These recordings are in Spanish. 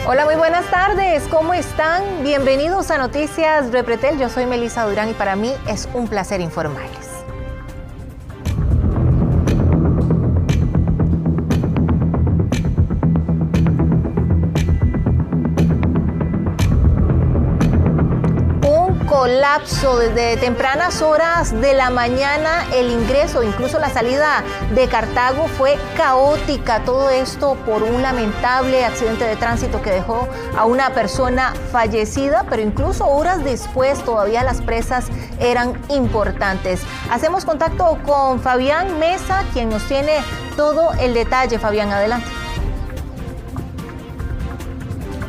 Hola, muy buenas tardes, ¿cómo están? Bienvenidos a Noticias Repretel, yo soy Melissa Durán y para mí es un placer informarles. Colapso desde tempranas horas de la mañana, el ingreso, incluso la salida de Cartago fue caótica. Todo esto por un lamentable accidente de tránsito que dejó a una persona fallecida, pero incluso horas después todavía las presas eran importantes. Hacemos contacto con Fabián Mesa, quien nos tiene todo el detalle. Fabián, adelante.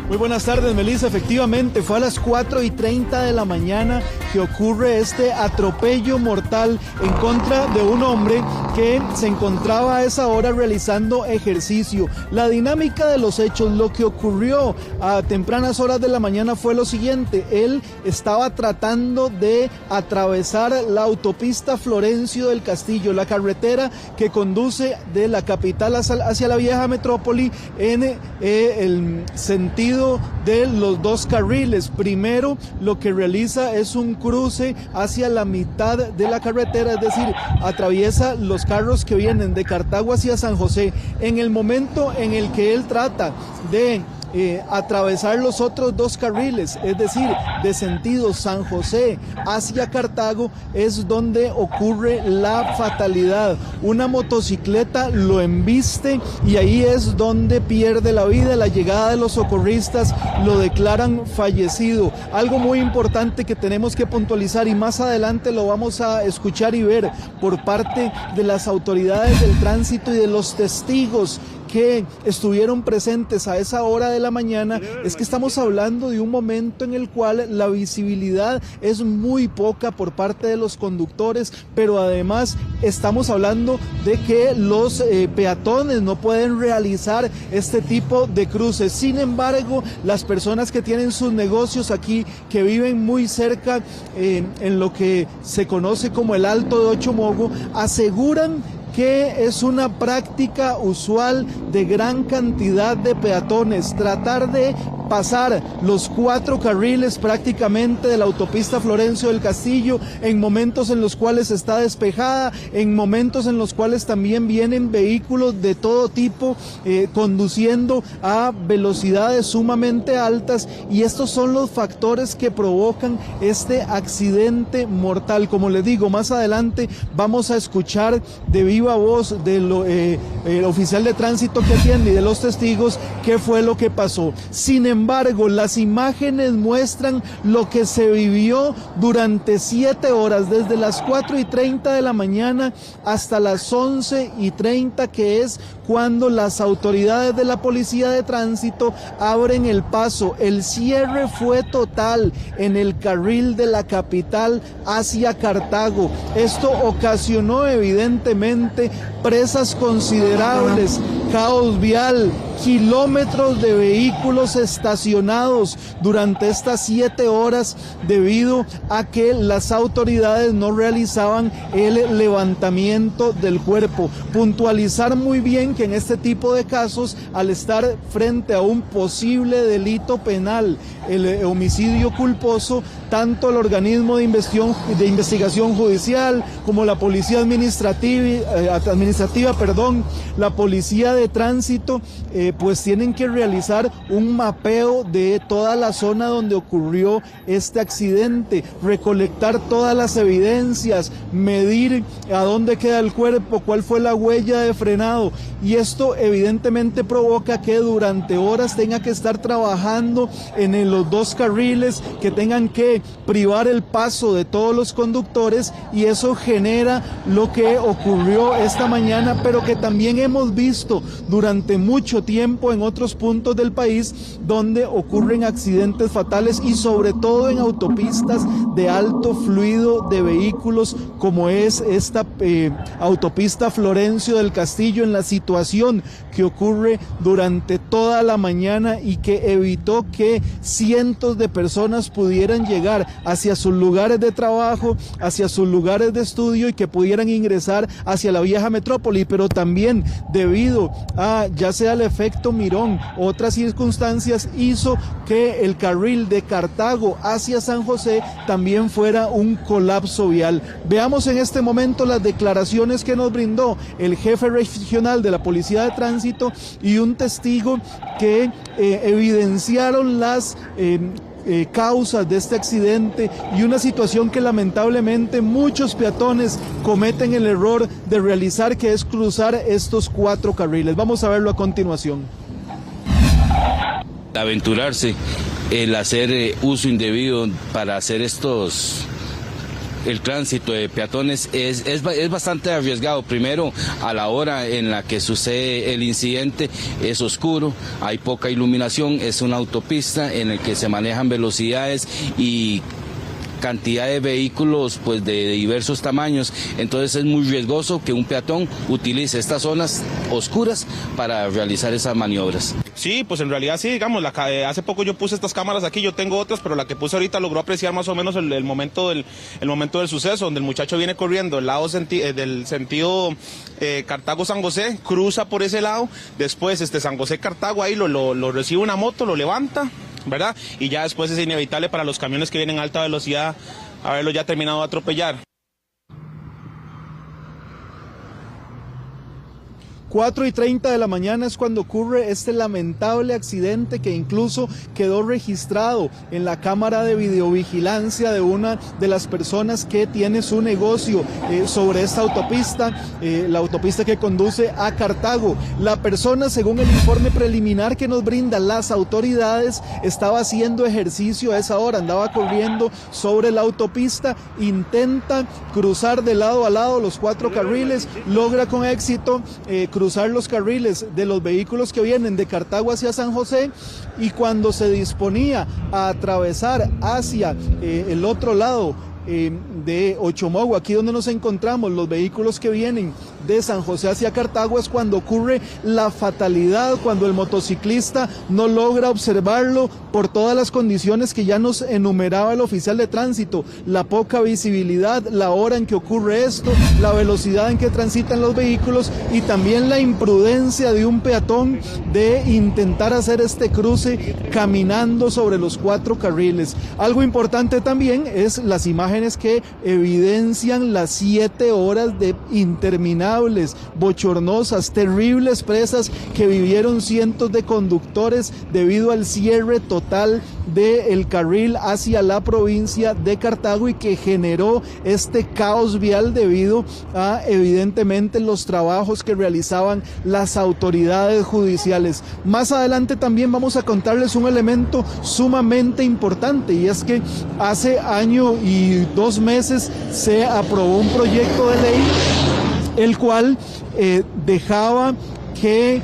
Muy buenas tardes, Melissa. Efectivamente, fue a las 4:30 de la mañana que ocurre este atropello mortal en contra de un hombre que se encontraba a esa hora realizando ejercicio. La dinámica de los hechos, lo que ocurrió a tempranas horas de la mañana fue lo siguiente. Él estaba tratando de atravesar la autopista Florencio del Castillo, la carretera que conduce de la capital hacia la vieja metrópoli en el sentido de los dos carriles. Primero, lo que realiza es un cruce hacia la mitad de la carretera, es decir, atraviesa los carros que vienen de Cartago hacia San José. En el momento en el que él trata de atravesar los otros dos carriles, es decir, de sentido San José hacia Cartago, es donde ocurre la fatalidad. Una motocicleta lo embiste y ahí es donde pierde la vida. La llegada de los socorristas lo declaran fallecido. Algo muy importante que tenemos que puntualizar y más adelante lo vamos a escuchar y ver por parte de las autoridades del tránsito y de los testigos que estuvieron presentes a esa hora de la mañana, es que estamos hablando de un momento en el cual la visibilidad es muy poca por parte de los conductores, pero además estamos hablando de que los peatones no pueden realizar este tipo de cruces. Sin embargo, las personas que tienen sus negocios aquí, que viven muy cerca en lo que se conoce como el Alto de Ochomogo, aseguran que es una práctica usual de gran cantidad de peatones, tratar de pasar los 4 carriles prácticamente de la autopista Florencio del Castillo en momentos en los cuales está despejada, en momentos en los cuales también vienen vehículos de todo tipo conduciendo a velocidades sumamente altas, y estos son los factores que provocan este accidente mortal. Como les digo, más adelante vamos a escuchar de viva voz del oficial de tránsito que atiende y de los testigos qué fue lo que pasó. Sin embargo, las imágenes muestran lo que se vivió durante 7 horas, desde las 4:30 de la mañana hasta las 11:30, que es cuando las autoridades de la policía de tránsito abren el paso. El cierre fue total en el carril de la capital hacia Cartago. Esto ocasionó evidentemente presas considerables, caos vial, kilómetros de vehículos estacionados durante estas 7 horas debido a que las autoridades no realizaban el levantamiento del cuerpo. Puntualizar muy bien que en este tipo de casos, al estar frente a un posible delito penal, el homicidio culposo, tanto el organismo de investigación judicial como la policía administrativa, la policía de tránsito, pues tienen que realizar un mapeo de toda la zona donde ocurrió este accidente, recolectar todas las evidencias, medir a dónde queda el cuerpo, cuál fue la huella de frenado, y esto evidentemente provoca que durante horas tenga que estar trabajando en los dos carriles, que tengan que privar el paso de todos los conductores, y eso genera lo que ocurrió esta mañana, pero que también hemos visto durante mucho tiempo en otros puntos del país donde ocurren accidentes fatales, y sobre todo en autopistas de alto fluido de vehículos como es esta autopista Florencio del Castillo, en la situación que ocurre durante toda la mañana y que evitó que cientos de personas pudieran llegar hacia sus lugares de trabajo, hacia sus lugares de estudio, y que pudieran ingresar hacia la vieja metrópoli, pero también debido a ya sea el efecto efecto Mirón. Otras circunstancias hizo que el carril de Cartago hacia San José también fuera un colapso vial. Veamos en este momento las declaraciones que nos brindó el jefe regional de la Policía de Tránsito y un testigo que evidenciaron las causas de este accidente y una situación que lamentablemente muchos peatones cometen el error de realizar, que es cruzar estos 4 carriles. Vamos a verlo a continuación. Aventurarse, el hacer uso indebido para hacer el tránsito de peatones es bastante arriesgado. Primero, a la hora en la que sucede el incidente es oscuro, hay poca iluminación, es una autopista en la que se manejan velocidades y cantidad de vehículos pues de diversos tamaños, entonces es muy riesgoso que un peatón utilice estas zonas oscuras para realizar esas maniobras. Sí, pues en realidad sí, digamos, hace poco yo puse estas cámaras aquí, yo tengo otras, pero la que puse ahorita logró apreciar más o menos el momento del suceso, donde el muchacho viene corriendo del sentido Cartago-San José, cruza por ese lado, después San José-Cartago, ahí lo recibe una moto, lo levanta, ¿verdad? Y ya después es inevitable para los camiones que vienen a alta velocidad haberlo ya terminado de atropellar. 4:30 de la mañana es cuando ocurre este lamentable accidente que incluso quedó registrado en la cámara de videovigilancia de una de las personas que tiene su negocio sobre esta autopista, la autopista que conduce a Cartago. La persona, según el informe preliminar que nos brindan las autoridades, estaba haciendo ejercicio a esa hora, andaba corriendo sobre la autopista, intenta cruzar de lado a lado los 4 carriles, logra con éxito cruzar los carriles de los vehículos que vienen de Cartago hacia San José, y cuando se disponía a atravesar hacia el otro lado de Ochomogua, aquí donde nos encontramos, los vehículos que vienen de San José hacia Cartago, es cuando ocurre la fatalidad, cuando el motociclista no logra observarlo por todas las condiciones que ya nos enumeraba el oficial de tránsito, la poca visibilidad, la hora en que ocurre esto, la velocidad en que transitan los vehículos y también la imprudencia de un peatón de intentar hacer este cruce caminando sobre los 4 carriles. Algo importante también es las imágenes que evidencian las 7 horas de interminables, bochornosas, terribles presas que vivieron cientos de conductores debido al cierre total del carril hacia la provincia de Cartago y que generó este caos vial debido a evidentemente los trabajos que realizaban las autoridades judiciales. Más adelante también vamos a contarles un elemento sumamente importante, y es que hace año y 2 meses se aprobó un proyecto de ley el cual dejaba que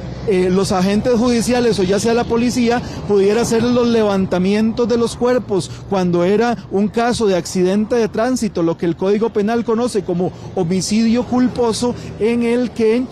los agentes judiciales o ya sea la policía pudiera hacer los levantamientos de los cuerpos cuando era un caso de accidente de tránsito, lo que el Código Penal conoce como homicidio culposo, en el que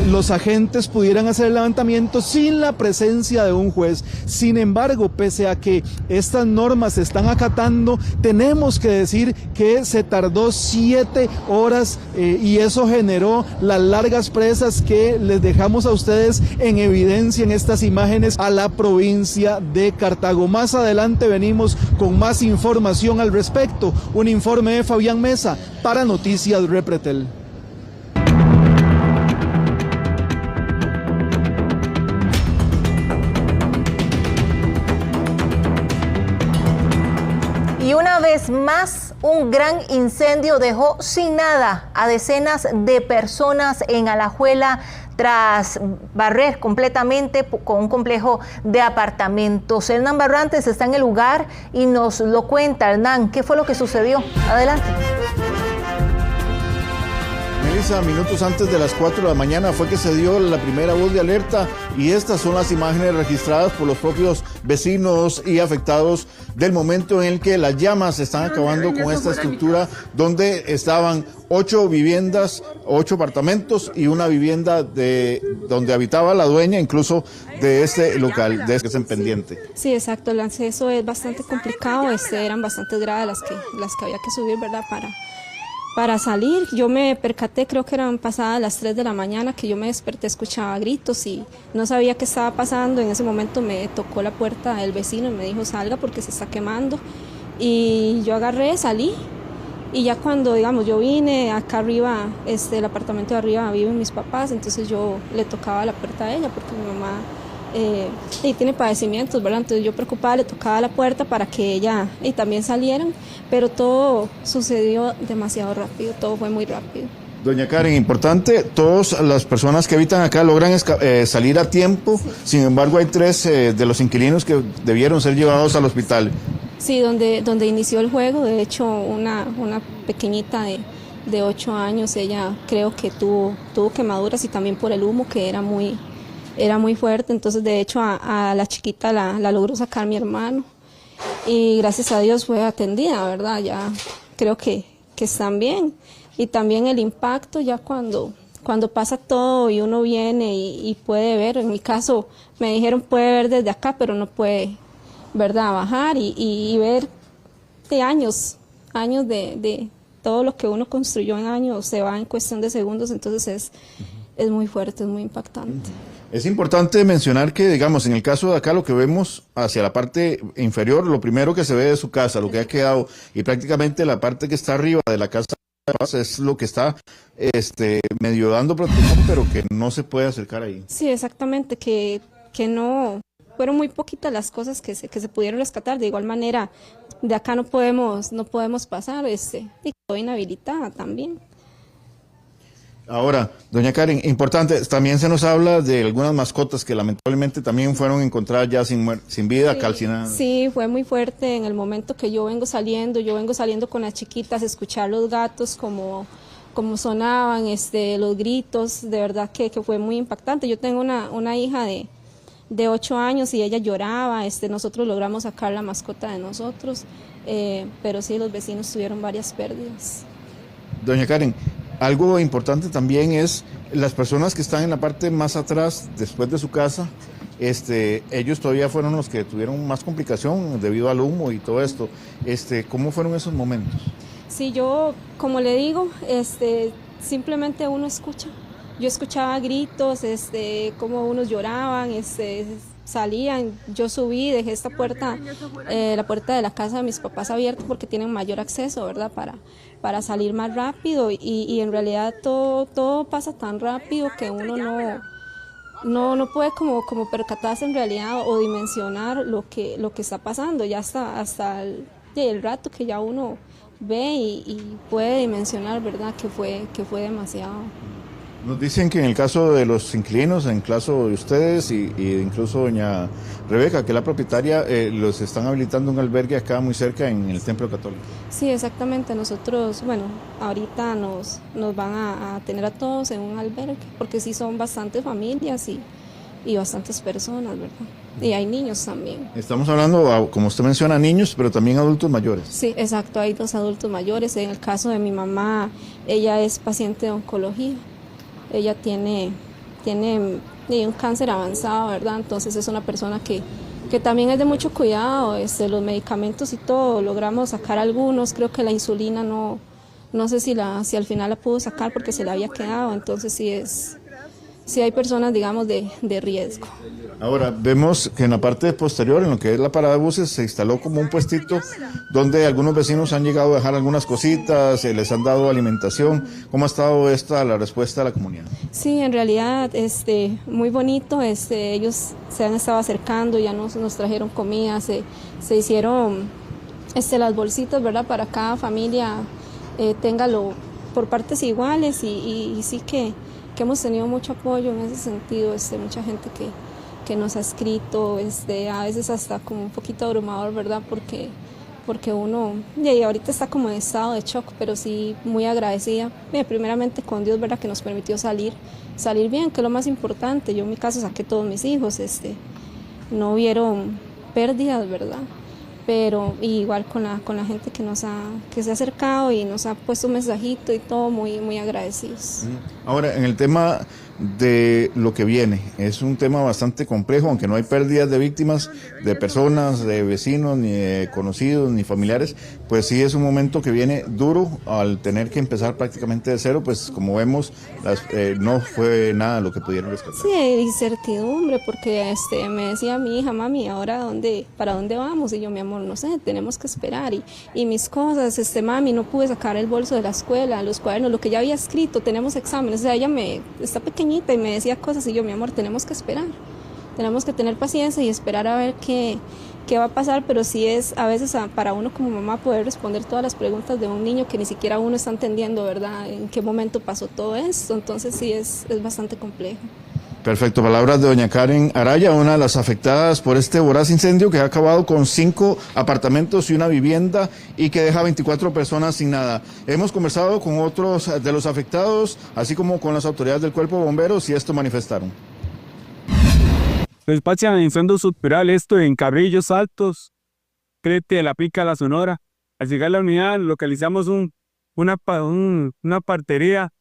los agentes pudieran hacer el levantamiento sin la presencia de un juez. Sin embargo, pese a que estas normas se están acatando, tenemos que decir que se tardó 7 horas y eso generó las largas presas que les dejamos a ustedes en evidencia en estas imágenes a la provincia de Cartago. Más adelante venimos con más información al respecto. Un informe de Fabián Mesa para Noticias Repretel. Y una vez más, un gran incendio dejó sin nada a decenas de personas en Alajuela tras barrer completamente con un complejo de apartamentos. Hernán Barrantes está en el lugar y nos lo cuenta. Hernán, ¿qué fue lo que sucedió? Adelante. Melissa, minutos antes de las 4 de la mañana fue que se dio la primera voz de alerta y estas son las imágenes registradas por los propios vecinos y afectados del momento en el que las llamas están acabando con esta estructura donde estaban 8 viviendas, 8 apartamentos y una vivienda donde habitaba la dueña incluso de este local, de este que es en pendiente. Sí, exacto, el acceso es bastante complicado, eran bastante gradas las que había que subir, ¿verdad? para salir. Yo me percaté, creo que eran pasadas las 3 de la mañana, que yo me desperté, escuchaba gritos y no sabía qué estaba pasando. En ese momento me tocó la puerta el vecino y me dijo salga porque se está quemando. Y yo agarré, salí y ya cuando, digamos, yo vine acá arriba, el apartamento de arriba viven mis papás, entonces yo le tocaba la puerta a ella porque mi mamá tiene padecimientos, ¿verdad? Entonces yo preocupada le tocaba la puerta para que ella también salieran, pero todo sucedió demasiado rápido, todo fue muy rápido. Doña Karen, importante, todas las personas que habitan acá logran salir a tiempo, sí. Sin embargo hay 3 de los inquilinos que debieron ser llevados al hospital. Sí, donde inició el juego, de hecho una pequeñita de 8 años, ella creo que tuvo quemaduras y también por el humo que era muy fuerte, entonces de hecho a la chiquita la logró sacar mi hermano y gracias a Dios fue atendida, ¿verdad? Ya creo que están bien. Y también el impacto ya cuando pasa todo y uno viene y puede ver, en mi caso me dijeron puede ver desde acá, pero no puede, ¿verdad?, bajar y ver de años de todo lo que uno construyó en años, se va en cuestión de segundos, entonces es muy fuerte, es muy impactante. Es importante mencionar que, digamos, en el caso de acá lo que vemos hacia la parte inferior, lo primero que se ve de su casa, lo que ha quedado, y prácticamente la parte que está arriba de la casa es lo que está medio dando protección, pero que no se puede acercar ahí. Sí, exactamente, que no, fueron muy poquitas las cosas que se pudieron rescatar. De igual manera, de acá no podemos pasar, y quedó inhabilitada también. Ahora, doña Karen, importante, también se nos habla de algunas mascotas que lamentablemente también fueron encontradas ya sin vida, sí, calcinadas. Sí, fue muy fuerte en el momento que yo vengo saliendo con las chiquitas, escuchar los gatos como sonaban, los gritos, de verdad que fue muy impactante. Yo tengo una hija de 8 años y ella lloraba, nosotros logramos sacar la mascota de nosotros, pero sí, los vecinos tuvieron varias pérdidas. Doña Karen, algo importante también es las personas que están en la parte más atrás, después de su casa, ellos todavía fueron los que tuvieron más complicación debido al humo y todo esto. ¿Cómo fueron esos momentos? Sí, yo, como le digo, simplemente uno escucha. Yo escuchaba gritos, cómo unos lloraban, salían. Yo subí, dejé esta puerta, la puerta de la casa de mis papás abierta porque tienen mayor acceso, ¿verdad? Para salir más rápido y en realidad todo pasa tan rápido que uno no puede como percatarse en realidad o dimensionar lo que está pasando, ya hasta el rato que ya uno ve y puede dimensionar, ¿verdad?, que fue demasiado. Nos dicen que en el caso de los inquilinos, en el caso de ustedes y incluso doña Rebeca, que es la propietaria, los están habilitando un albergue acá muy cerca en el Templo Católico. Sí, exactamente. Nosotros, ahorita nos van a tener a todos en un albergue, porque sí son bastantes familias y bastantes personas, ¿verdad? Y hay niños también. Estamos hablando, como usted menciona, niños, pero también adultos mayores. Sí, exacto, hay 2 adultos mayores. En el caso de mi mamá, ella es paciente de oncología. Ella tiene un cáncer avanzado, ¿verdad? Entonces es una persona que también es de mucho cuidado, los medicamentos y todo, logramos sacar algunos, creo que la insulina no sé si al final la pudo sacar porque se le había quedado, entonces sí hay personas, digamos, de riesgo. Ahora, vemos que en la parte posterior, en lo que es la parada de buses, se instaló como un puestito donde algunos vecinos han llegado a dejar algunas cositas, les han dado alimentación. ¿Cómo ha estado la respuesta de la comunidad? Sí, en realidad, muy bonito, ellos se han estado acercando, ya nos trajeron comida, se hicieron las bolsitas, ¿verdad?, para cada familia, téngalo por partes iguales y sí que hemos tenido mucho apoyo en ese sentido, mucha gente que nos ha escrito, a veces hasta como un poquito abrumador, ¿verdad? Porque uno, y ahorita está como en estado de shock, pero sí muy agradecida, primeramente con Dios, ¿verdad?, que nos permitió salir bien, que es lo más importante. Yo en mi caso saqué todos mis hijos, no hubieron pérdidas, ¿verdad? Pero igual con la gente que se ha acercado y nos ha puesto un mensajito y todo, muy, muy agradecidos. Ahora, en el tema de lo que viene. Es un tema bastante complejo, aunque no hay pérdidas de víctimas, de personas, de vecinos, ni de conocidos, ni familiares, pues sí es un momento que viene duro al tener que empezar prácticamente de cero, pues como vemos, no fue nada lo que pudieron rescatar. Sí, hay incertidumbre, porque me decía mi hija, mami, ¿ahora para dónde vamos? Y yo, mi amor, no sé, tenemos que esperar. Y mis cosas, mami, no pude sacar el bolso de la escuela, los cuadernos, lo que ya había escrito, tenemos exámenes. O sea, ella está pequeñita y me decía cosas, y yo, mi amor, tenemos que esperar. Tenemos que tener paciencia y esperar a ver qué va a pasar, pero sí es a veces para uno como mamá poder responder todas las preguntas de un niño que ni siquiera uno está entendiendo, ¿verdad?, en qué momento pasó todo esto. Entonces sí es bastante complejo. Perfecto, palabras de doña Karen Araya, una de las afectadas por este voraz incendio que ha acabado con 5 apartamentos y una vivienda y que deja 24 personas sin nada. Hemos conversado con otros de los afectados, así como con las autoridades del Cuerpo de Bomberos, y esto manifestaron. Despachan incendio subspiral, esto en Cabrillos Altos, frente a la Pica La Sonora. Al llegar a la unidad localizamos una partería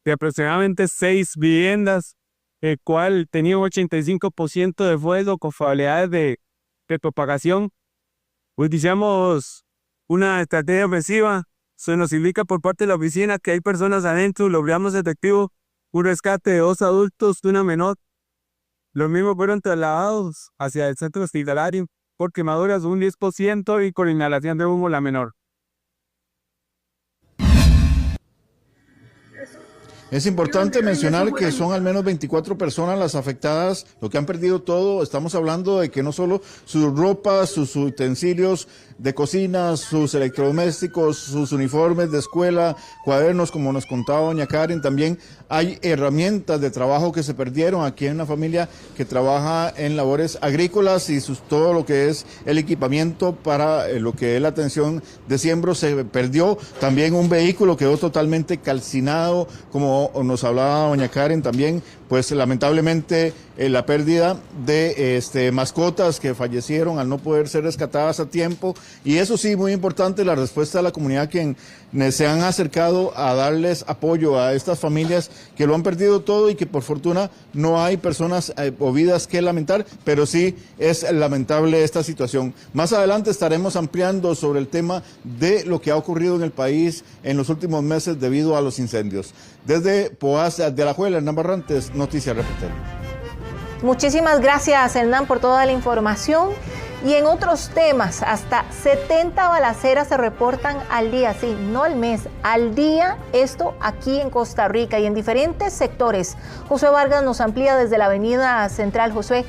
de aproximadamente 6 viviendas, el cual tenía un 85% de fuego con probabilidades de propagación. Utilizamos una estrategia ofensiva. Se nos indica por parte de la oficina que hay personas adentro. Logramos efectivo un rescate de 2 adultos y una menor. Los mismos fueron trasladados hacia el centro hospitalario por quemaduras un 10% y con inhalación de humo la menor. Es importante mencionar que son al menos 24 personas las afectadas, lo que han perdido todo. Estamos hablando de que no solo sus ropas, sus utensilios de cocina, sus electrodomésticos, sus uniformes de escuela, cuadernos, como nos contaba doña Karen, también hay herramientas de trabajo que se perdieron. Aquí hay una familia que trabaja en labores agrícolas y todo lo que es el equipamiento para lo que es la atención de siembro se perdió. También un vehículo quedó totalmente calcinado, como nos hablaba doña Karen también, pues lamentablemente la pérdida de mascotas que fallecieron al no poder ser rescatadas a tiempo, y eso sí, muy importante, la respuesta de la comunidad quienes se han acercado a darles apoyo a estas familias que lo han perdido todo y que por fortuna no hay personas o vidas que lamentar, pero sí es lamentable esta situación. Más adelante estaremos ampliando sobre el tema de lo que ha ocurrido en el país en los últimos meses debido a los incendios. Desde Poás de Alajuela, Hernán Barrantes, Noticias Reportero. Muchísimas gracias, Hernán, por toda la información. Y en otros temas, hasta 70 balaceras se reportan al día, sí, no al mes, al día, esto aquí en Costa Rica y en diferentes sectores. Josué Vargas nos amplía desde la Avenida Central. Josué,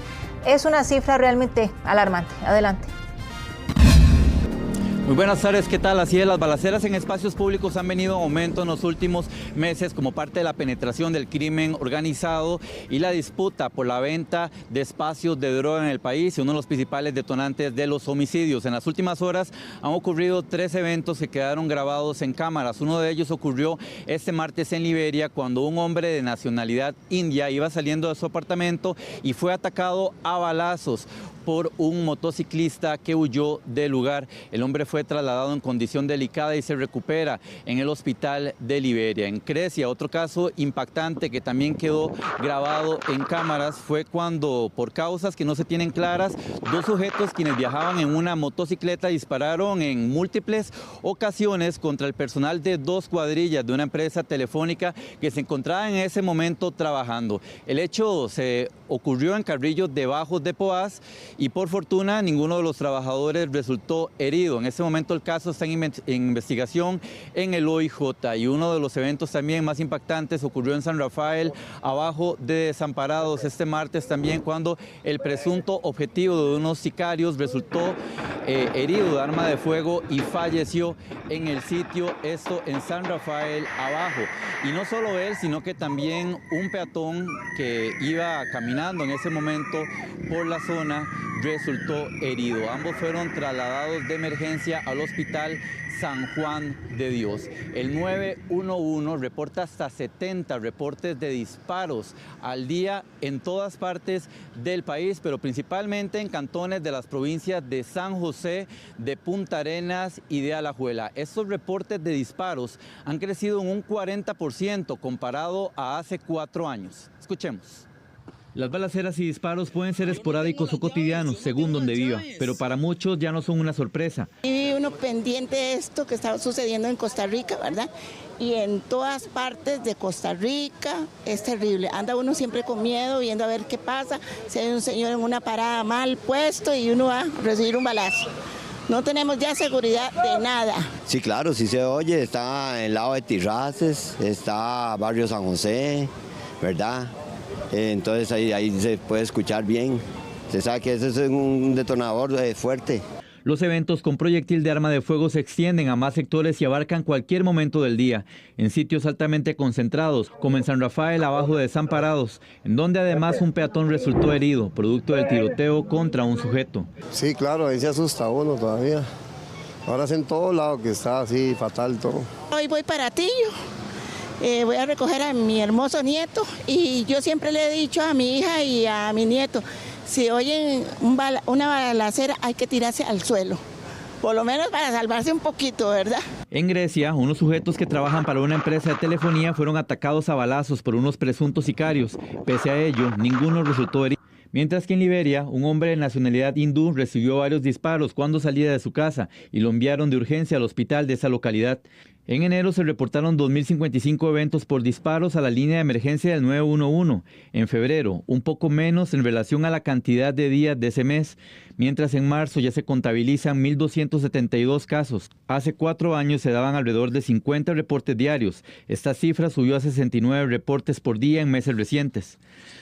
es una cifra realmente alarmante. Adelante. Muy buenas tardes, ¿qué tal? Así es, las balaceras en espacios públicos han venido en aumento en los últimos meses como parte de la penetración del crimen organizado y la disputa por la venta de espacios de droga en el país y uno de los principales detonantes de los homicidios. En las últimas horas han ocurrido 3 eventos que quedaron grabados en cámaras. Uno de ellos ocurrió este martes en Liberia, cuando un hombre de nacionalidad india iba saliendo de su apartamento y fue atacado a balazos por un motociclista que huyó del lugar. El hombre fue trasladado en condición delicada y se recupera en el hospital de Liberia. En Grecia, otro caso impactante que también quedó grabado en cámaras fue cuando, por causas que no se tienen claras, 2 sujetos quienes viajaban en una motocicleta dispararon en múltiples ocasiones contra el personal de 2 cuadrillas de una empresa telefónica que se encontraba en ese momento trabajando. El hecho se ocurrió en Carrillos de Bajos de Poás y por fortuna ninguno de los trabajadores resultó herido. En ese momento el caso está en investigación en el OIJ, y uno de los eventos también más impactantes ocurrió en San Rafael, abajo de Desamparados, este martes también, cuando el presunto objetivo de unos sicarios resultó herido de arma de fuego y falleció en el sitio, esto en San Rafael abajo. Y no solo él, sino que también un peatón que iba caminando en ese momento por la zona resultó herido. Ambos fueron trasladados de emergencia al hospital San Juan de Dios. El 911 reporta hasta 70 reportes de disparos al día en todas partes del país, pero principalmente en cantones de las provincias de San José José, de Punta Arenas y de Alajuela. Estos reportes de disparos han crecido en un 40% comparado a hace 4 años. Escuchemos. Las balaceras y disparos pueden ser esporádicos o cotidianos, según donde viva, pero para muchos ya no son una sorpresa. Y uno pendiente de esto que está sucediendo en Costa Rica, ¿verdad? Y en todas partes de Costa Rica es terrible. Anda uno siempre con miedo, viendo a ver qué pasa. Si hay un señor en una parada mal puesto y uno va a recibir un balazo. No tenemos ya seguridad de nada. Sí, claro, sí se oye. Está en el lado de Tirraces, está Barrio San José, ¿verdad? Entonces ahí se puede escuchar bien. Se sabe que ese es un detonador fuerte. Los eventos con proyectil de arma de fuego se extienden a más sectores y abarcan cualquier momento del día, en sitios altamente concentrados, como en San Rafael, abajo de Desamparados, en donde además un peatón resultó herido, producto del tiroteo contra un sujeto. Sí, claro, ahí se asusta uno todavía. Ahora es en todo lado que está así fatal todo. Hoy voy para Tillo. Voy a recoger a mi hermoso nieto y yo siempre le he dicho a mi hija y a mi nieto, si oyen una balacera hay que tirarse al suelo, por lo menos para salvarse un poquito, ¿verdad? En Grecia, unos sujetos que trabajan para una empresa de telefonía fueron atacados a balazos por unos presuntos sicarios. Pese a ello, ninguno resultó herido. Mientras que en Liberia, un hombre de nacionalidad hindú recibió varios disparos cuando salía de su casa y lo enviaron de urgencia al hospital de esa localidad. En enero se reportaron 2.055 eventos por disparos a la línea de emergencia del 911. En febrero, un poco menos en relación a la cantidad de días de ese mes, mientras en marzo ya se contabilizan 1.272 casos. Hace 4 años se daban alrededor de 50 reportes diarios. Esta cifra subió a 69 reportes por día en meses recientes.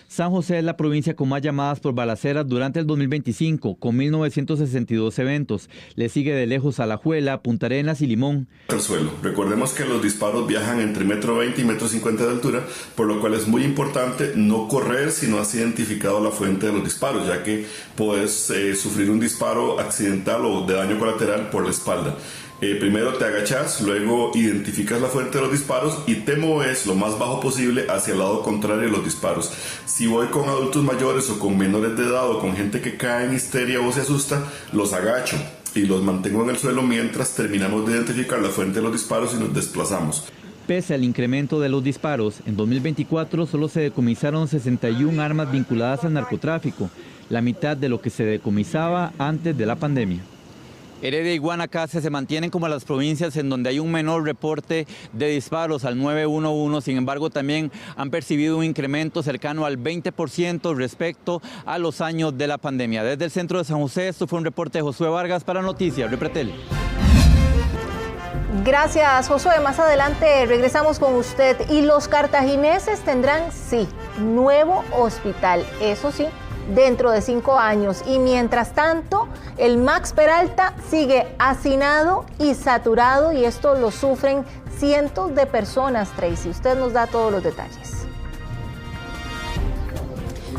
San José es la provincia con más llamadas por balaceras durante el 2025, con 1.962 eventos. Le sigue de lejos Alajuela, Punta Arenas y Limón. Al suelo. Recordemos que los disparos viajan entre 1,20 m y 1,50 m de altura, por lo cual es muy importante no correr si no has identificado la fuente de los disparos, ya que puedes sufrir un disparo accidental o de daño colateral por la espalda. Primero te agachas, luego identificas la fuente de los disparos y te mueves lo más bajo posible hacia el lado contrario de los disparos. Si voy con adultos mayores o con menores de edad o con gente que cae en histeria o se asusta, los agacho y los mantengo en el suelo mientras terminamos de identificar la fuente de los disparos y nos desplazamos. Pese al incremento de los disparos, en 2024 solo se decomisaron 61 armas vinculadas al narcotráfico, la mitad de lo que se decomisaba antes de la pandemia. Heredia y Guanacaste se mantienen como las provincias en donde hay un menor reporte de disparos al 911, sin embargo también han percibido un incremento cercano al 20% respecto a los años de la pandemia. Desde el centro de San José, esto fue un reporte de Josué Vargas para Noticias Repretel. Gracias, Josué. Más adelante regresamos con usted. Y los cartagineses tendrán, sí, nuevo hospital, eso sí, dentro de 5 años. Y mientras tanto, el Max Peralta sigue hacinado y saturado, y esto lo sufren cientos de personas, Tracy. Usted nos da todos los detalles.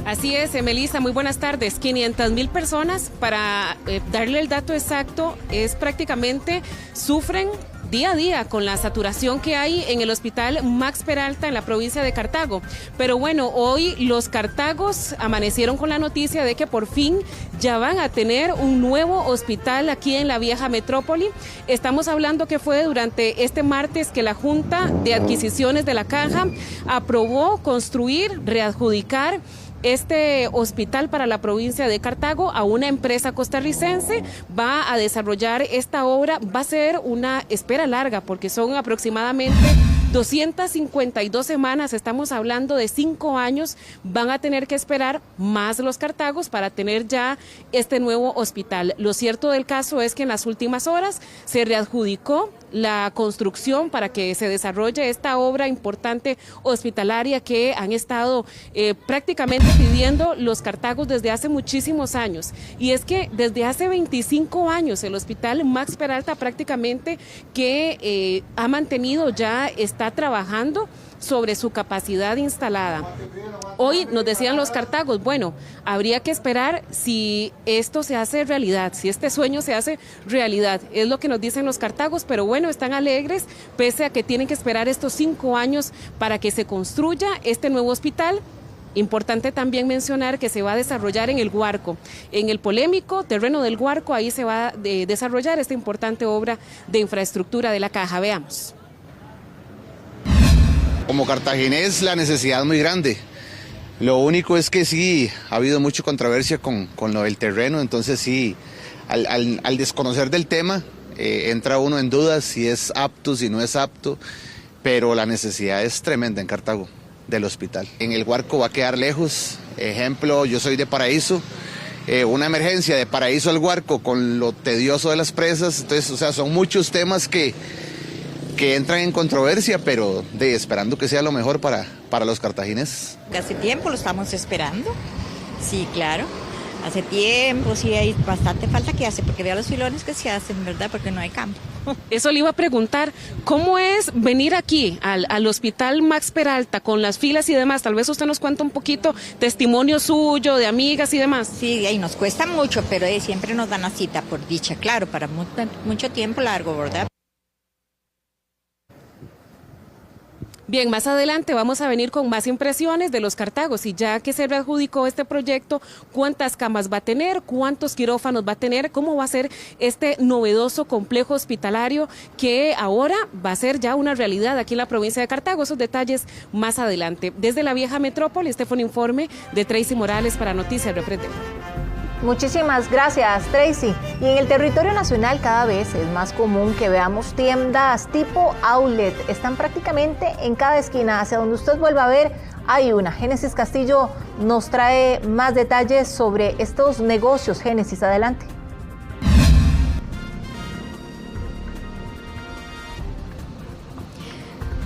Así es, Melissa, muy buenas tardes. 500,000 personas, para darle el dato exacto, es prácticamente sufren día a día con la saturación que hay en el hospital Max Peralta en la provincia de Cartago. Pero bueno, hoy los cartagos amanecieron con la noticia de que por fin ya van a tener un nuevo hospital aquí en la vieja metrópoli. Estamos hablando que fue durante este martes que la Junta de Adquisiciones de la Caja aprobó construir, readjudicar este hospital para la provincia de Cartago a una empresa costarricense. Va a desarrollar esta obra. Va a ser una espera larga porque son aproximadamente 252 semanas, estamos hablando de 5 años, van a tener que esperar más los cartagos para tener ya este nuevo hospital. Lo cierto del caso es que en las últimas horas se readjudicó la construcción para que se desarrolle esta obra importante hospitalaria que han estado prácticamente pidiendo los cartagos desde hace muchísimos años. Y es que desde hace 25 años el hospital Max Peralta prácticamente que ha mantenido ya está trabajando sobre su capacidad instalada. Hoy nos decían los cartagos, bueno, habría que esperar si esto se hace realidad, si este sueño se hace realidad, es lo que nos dicen los cartagos, pero bueno, están alegres, pese a que tienen que esperar estos 5 años para que se construya este nuevo hospital. Importante también mencionar que se va a desarrollar en el Guarco, en el polémico terreno del Guarco, ahí se va a desarrollar esta importante obra de infraestructura de la Caja. Veamos. Como cartaginés la necesidad es muy grande. Lo único es que sí, ha habido mucha controversia con lo del terreno, entonces sí, al desconocer del tema, entra uno en dudas si es apto, si no es apto, pero la necesidad es tremenda en Cartago del hospital. En el Guarco va a quedar lejos, ejemplo, yo soy de Paraíso, una emergencia de Paraíso al Guarco con lo tedioso de las presas, entonces, o sea, son muchos temas que entran en controversia, pero esperando que sea lo mejor para los cartagineses. Hace tiempo lo estamos esperando, sí, claro. Hace tiempo, sí, hay bastante falta que hace, porque vea los filones que se hacen, ¿verdad? Porque no hay campo. Eso le iba a preguntar, ¿cómo es venir aquí al Hospital Max Peralta con las filas y demás? Tal vez usted nos cuenta un poquito, testimonio suyo, de amigas y demás. Sí, ahí nos cuesta mucho, pero siempre nos dan la cita, por dicha, claro, para mucho tiempo largo, ¿verdad? Bien, más adelante vamos a venir con más impresiones de los Cartagos y ya que se readjudicó este proyecto, cuántas camas va a tener, cuántos quirófanos va a tener, cómo va a ser este novedoso complejo hospitalario que ahora va a ser ya una realidad aquí en la provincia de Cartago. Esos detalles más adelante. Desde la vieja metrópoli, este fue un informe de Tracy Morales para Noticias Repretel. Muchísimas gracias, Tracy. Y en el territorio nacional cada vez es más común que veamos tiendas tipo outlet. Están prácticamente en cada esquina. Hacia donde usted vuelva a ver, hay una. Génesis Castillo nos trae más detalles sobre estos negocios. Génesis, adelante.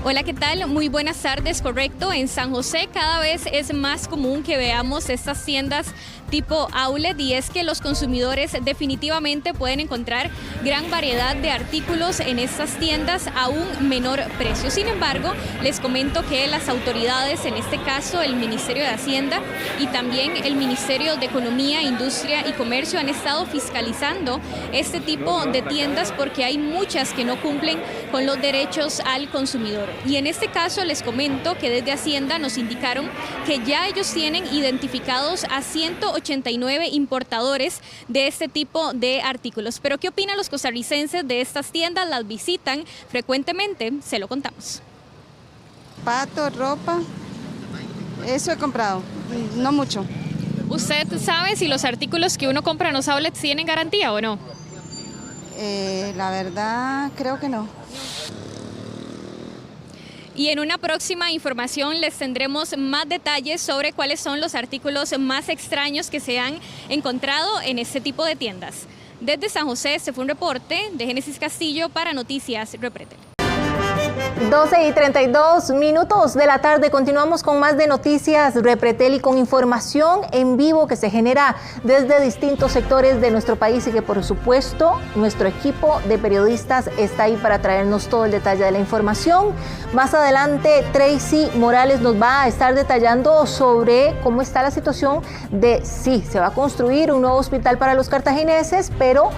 Hola, ¿qué tal? Muy buenas tardes. Correcto, en San José cada vez es más común que veamos estas tiendas tipo outlet, y es que los consumidores definitivamente pueden encontrar gran variedad de artículos en estas tiendas a un menor precio. Sin embargo, les comento que las autoridades, en este caso el Ministerio de Hacienda y también el Ministerio de Economía, Industria y Comercio, han estado fiscalizando este tipo de tiendas porque hay muchas que no cumplen con los derechos al consumidor. Y en este caso les comento que desde Hacienda nos indicaron que ya ellos tienen identificados a 189 importadores de este tipo de artículos. Pero ¿qué opinan los costarricenses de estas tiendas? ¿Las visitan frecuentemente? Se lo contamos. Zapatos, ropa, eso he comprado, no mucho. ¿Usted sabe si los artículos que uno compra en los outlets tienen garantía o no? La verdad, creo que no. Y en una próxima información les tendremos más detalles sobre cuáles son los artículos más extraños que se han encontrado en este tipo de tiendas. Desde San José, este fue un reporte de Génesis Castillo para Noticias Repretel. 12:32 de la tarde. Continuamos con más de Noticias Repretel y con información en vivo que se genera desde distintos sectores de nuestro país y que por supuesto nuestro equipo de periodistas está ahí para traernos todo el detalle de la información. Más adelante Tracy Morales nos va a estar detallando sobre cómo está la situación de si se va a construir un nuevo hospital para los cartagineses, pero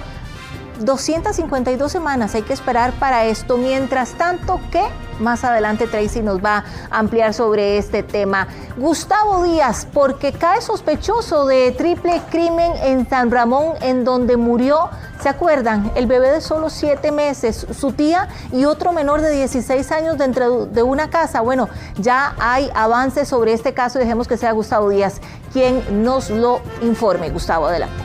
252 semanas hay que esperar para esto. Mientras tanto, que más adelante Tracy nos va a ampliar sobre este tema. Gustavo Díaz, porque cae sospechoso de triple crimen en San Ramón, en donde murió, ¿se acuerdan? El bebé de solo 7 meses, su tía y otro menor de 16 años dentro de una casa. Bueno, ya hay avances sobre este caso y dejemos que sea Gustavo Díaz quien nos lo informe. Gustavo, adelante.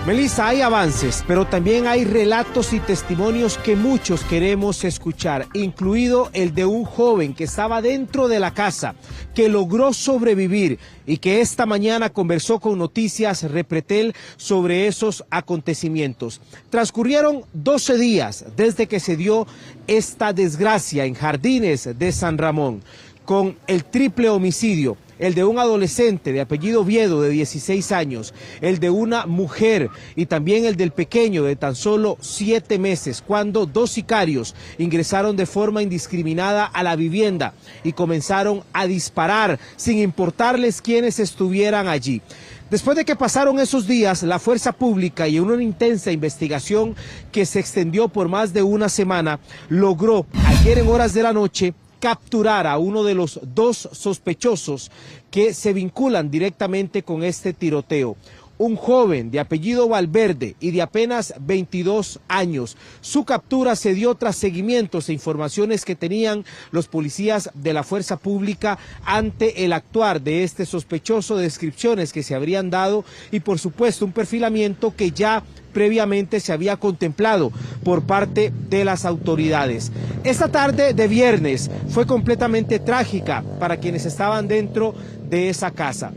Melissa, hay avances, pero también hay relatos y testimonios que muchos queremos escuchar, incluido el de un joven que estaba dentro de la casa, que logró sobrevivir y que esta mañana conversó con Noticias Repretel sobre esos acontecimientos. Transcurrieron 12 días desde que se dio esta desgracia en Jardines de San Ramón, con el triple homicidio. El de un adolescente de apellido Viedo de 16 años, el de una mujer y también el del pequeño de tan solo 7 meses, cuando 2 sicarios ingresaron de forma indiscriminada a la vivienda y comenzaron a disparar sin importarles quiénes estuvieran allí. Después de que pasaron esos días, la fuerza pública y en una intensa investigación que se extendió por más de una semana, logró ayer en horas de la noche capturar a uno de los 2 sospechosos que se vinculan directamente con este tiroteo. Un joven de apellido Valverde y de apenas 22 años. Su captura se dio tras seguimientos e informaciones que tenían los policías de la fuerza pública ante el actuar de este sospechoso, descripciones que se habrían dado y por supuesto un perfilamiento que ya previamente se había contemplado por parte de las autoridades. Esta tarde de viernes fue completamente trágica para quienes estaban dentro de esa casa.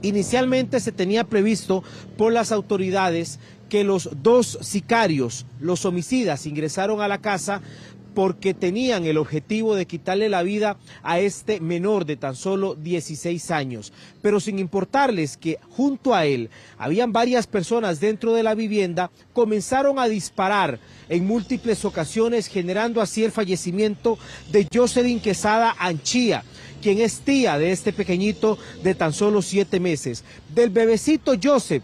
Inicialmente se tenía previsto por las autoridades que los 2 sicarios, los homicidas, ingresaron a la casa porque tenían el objetivo de quitarle la vida a este menor de tan solo 16 años. Pero sin importarles que junto a él habían varias personas dentro de la vivienda, comenzaron a disparar en múltiples ocasiones, generando así el fallecimiento de Jocelyn Quesada Anchía, quien es tía de este pequeñito de tan solo 7 meses, del bebecito Joseph,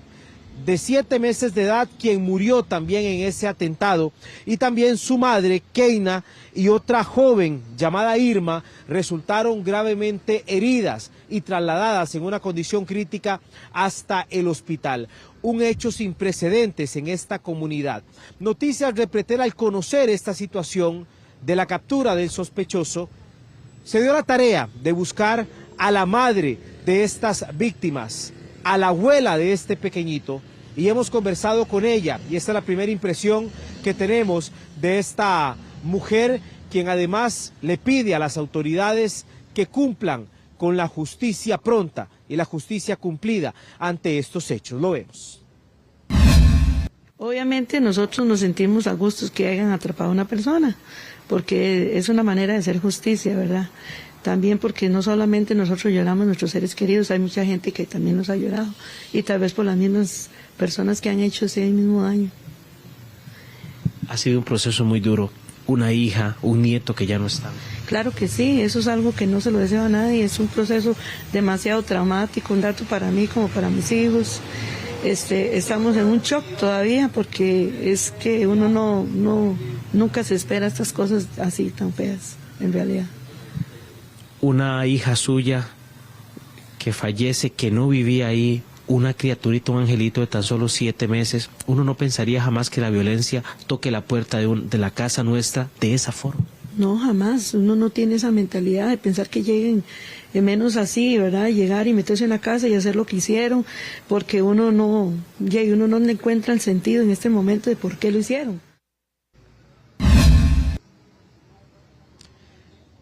de 7 meses de edad, quien murió también en ese atentado, y también su madre, Keina, y otra joven llamada Irma, resultaron gravemente heridas y trasladadas en una condición crítica hasta el hospital. Un hecho sin precedentes en esta comunidad. Noticias Repretel, al conocer esta situación de la captura del sospechoso, se dio la tarea de buscar a la madre de estas víctimas, a la abuela de este pequeñito, y hemos conversado con ella, y esta es la primera impresión que tenemos de esta mujer, quien además le pide a las autoridades que cumplan con la justicia pronta y la justicia cumplida ante estos hechos. Lo vemos. Obviamente nosotros nos sentimos a gusto que hayan atrapado a una persona, porque es una manera de hacer justicia, ¿verdad? También porque no solamente nosotros lloramos a nuestros seres queridos, hay mucha gente que también nos ha llorado, y tal vez por las mismas personas que han hecho ese mismo daño. Ha sido un proceso muy duro, una hija, un nieto que ya no están. Claro que sí, eso es algo que no se lo deseo a nadie, es un proceso demasiado traumático, un dato para mí como para mis hijos. Estamos en un shock todavía porque es que uno nunca se espera estas cosas así tan feas, en realidad. Una hija suya que fallece, que no vivía ahí, una criaturita, un angelito de tan solo 7 meses, uno no pensaría jamás que la violencia toque la puerta de la casa nuestra de esa forma. No, jamás, uno no tiene esa mentalidad de pensar que lleguen menos así, ¿verdad? Llegar y meterse en la casa y hacer lo que hicieron, porque uno no le encuentra el sentido en este momento de por qué lo hicieron.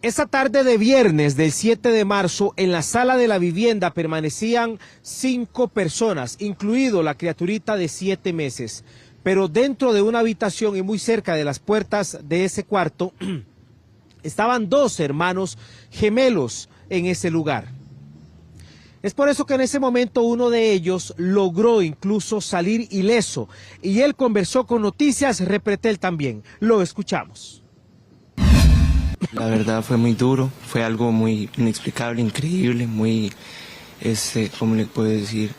Esta tarde de viernes del 7 de marzo, en la sala de la vivienda permanecían 5 personas, incluido la criaturita de 7 meses. Pero dentro de una habitación y muy cerca de las puertas de ese cuarto, estaban 2 hermanos gemelos en ese lugar. Es por eso que en ese momento uno de ellos logró incluso salir ileso, y él conversó con Noticias Repretel también. Lo escuchamos. La verdad fue muy duro, fue algo muy inexplicable, increíble, muy, ¿cómo le puedo decir?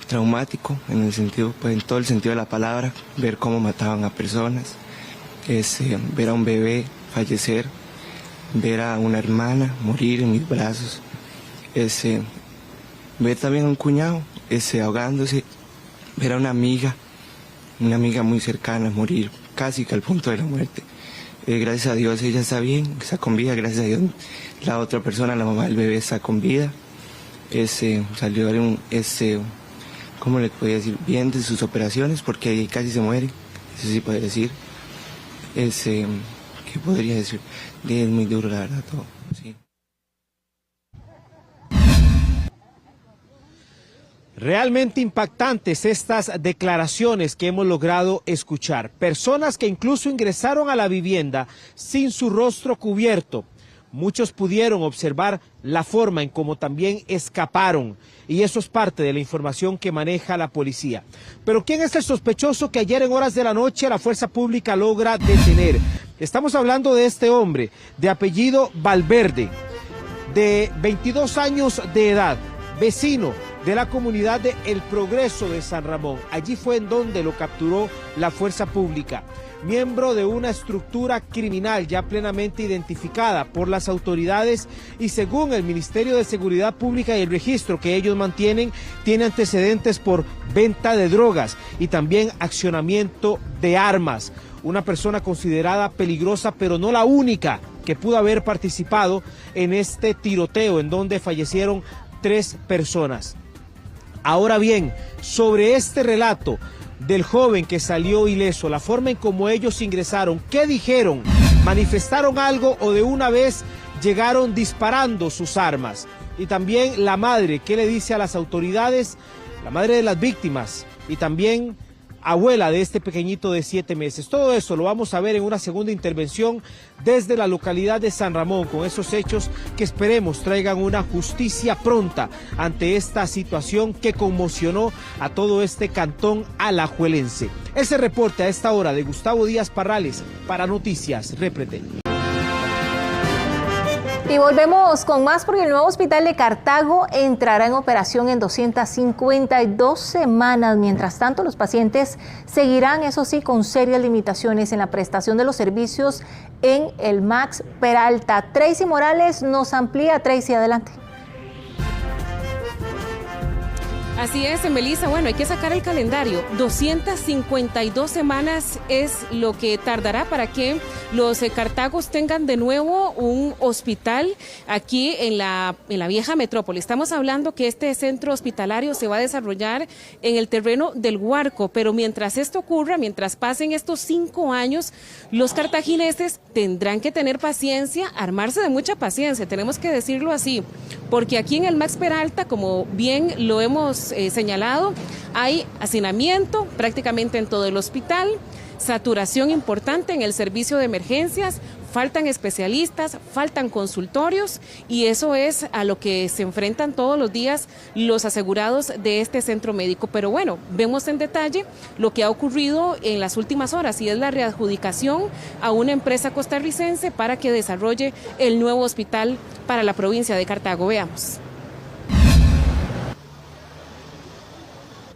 Traumático, en el sentido, pues en todo el sentido de la palabra, ver cómo mataban a personas, ver a un bebé fallecer, ver a una hermana morir en mis brazos, ver también a un cuñado ahogándose, ver a una amiga muy cercana morir casi que al punto de la muerte. Gracias a Dios ella está bien, está con vida, gracias a Dios la otra persona, la mamá del bebé, está con vida. Salió ¿cómo le podía decir? Bien de sus operaciones, porque casi se muere, eso sí puede decir. ¿Qué podría decir? Es muy duro, la verdad, todo, sí. Realmente impactantes estas declaraciones que hemos logrado escuchar. Personas que incluso ingresaron a la vivienda sin su rostro cubierto. Muchos pudieron observar la forma en cómo también escaparon, y eso es parte de la información que maneja la policía. Pero ¿quién es el sospechoso que ayer en horas de la noche la fuerza pública logra detener? Estamos hablando de este hombre de apellido Valverde, de 22 años de edad, vecino de la comunidad de El Progreso de San Ramón. Allí fue en donde lo capturó la fuerza pública. Miembro de una estructura criminal ya plenamente identificada por las autoridades y según el Ministerio de Seguridad Pública y el registro que ellos mantienen, tiene antecedentes por venta de drogas y también accionamiento de armas. Una persona considerada peligrosa, pero no la única que pudo haber participado en este tiroteo en donde fallecieron 3 personas. Ahora bien, sobre este relato del joven que salió ileso, la forma en cómo ellos ingresaron, ¿qué dijeron? ¿Manifestaron algo o de una vez llegaron disparando sus armas? Y también la madre, ¿qué le dice a las autoridades? La madre de las víctimas y también abuela de este pequeñito de 7 meses. Todo eso lo vamos a ver en una segunda intervención desde la localidad de San Ramón, con esos hechos que esperemos traigan una justicia pronta ante esta situación que conmocionó a todo este cantón alajuelense. Ese reporte a esta hora de Gustavo Díaz Parrales para Noticias Repretel. Y volvemos con más porque el nuevo hospital de Cartago entrará en operación en 252 semanas. Mientras tanto, los pacientes seguirán, eso sí, con serias limitaciones en la prestación de los servicios en el Max Peralta. Tracy Morales nos amplía. Tracy, adelante. Así es, Melissa. Bueno, hay que sacar el calendario. 252 semanas es lo que tardará para que los Cartagos tengan de nuevo un hospital aquí en la vieja metrópoli. Estamos hablando que este centro hospitalario se va a desarrollar en el terreno del Guarco, pero mientras esto ocurra, mientras pasen estos 5 años, los cartagineses tendrán que tener paciencia, armarse de mucha paciencia, tenemos que decirlo así, porque aquí en el Max Peralta, como bien lo hemos señalado, hay hacinamiento prácticamente en todo el hospital, saturación importante en el servicio de emergencias, faltan especialistas, faltan consultorios y eso es a lo que se enfrentan todos los días los asegurados de este centro médico. Pero bueno, vemos en detalle lo que ha ocurrido en las últimas horas y es la readjudicación a una empresa costarricense para que desarrolle el nuevo hospital para la provincia de Cartago. Veamos.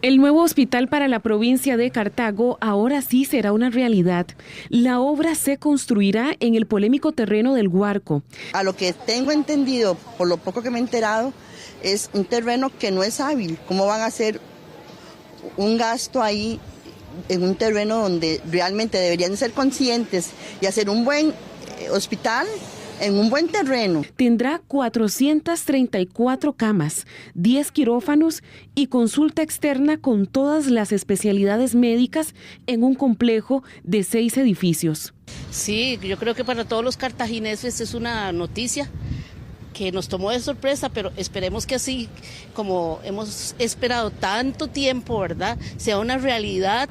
El nuevo hospital para la provincia de Cartago ahora sí será una realidad. La obra se construirá en el polémico terreno del Guarco. A lo que tengo entendido, por lo poco que me he enterado, es un terreno que no es hábil. ¿Cómo van a hacer un gasto ahí en un terreno donde realmente deberían ser conscientes y hacer un buen hospital? En un buen terreno. Tendrá 434 camas, 10 quirófanos y consulta externa con todas las especialidades médicas en un complejo de 6 edificios. Sí, yo creo que para todos los cartagineses es una noticia que nos tomó de sorpresa, pero esperemos que así, como hemos esperado tanto tiempo, ¿verdad?, sea una realidad.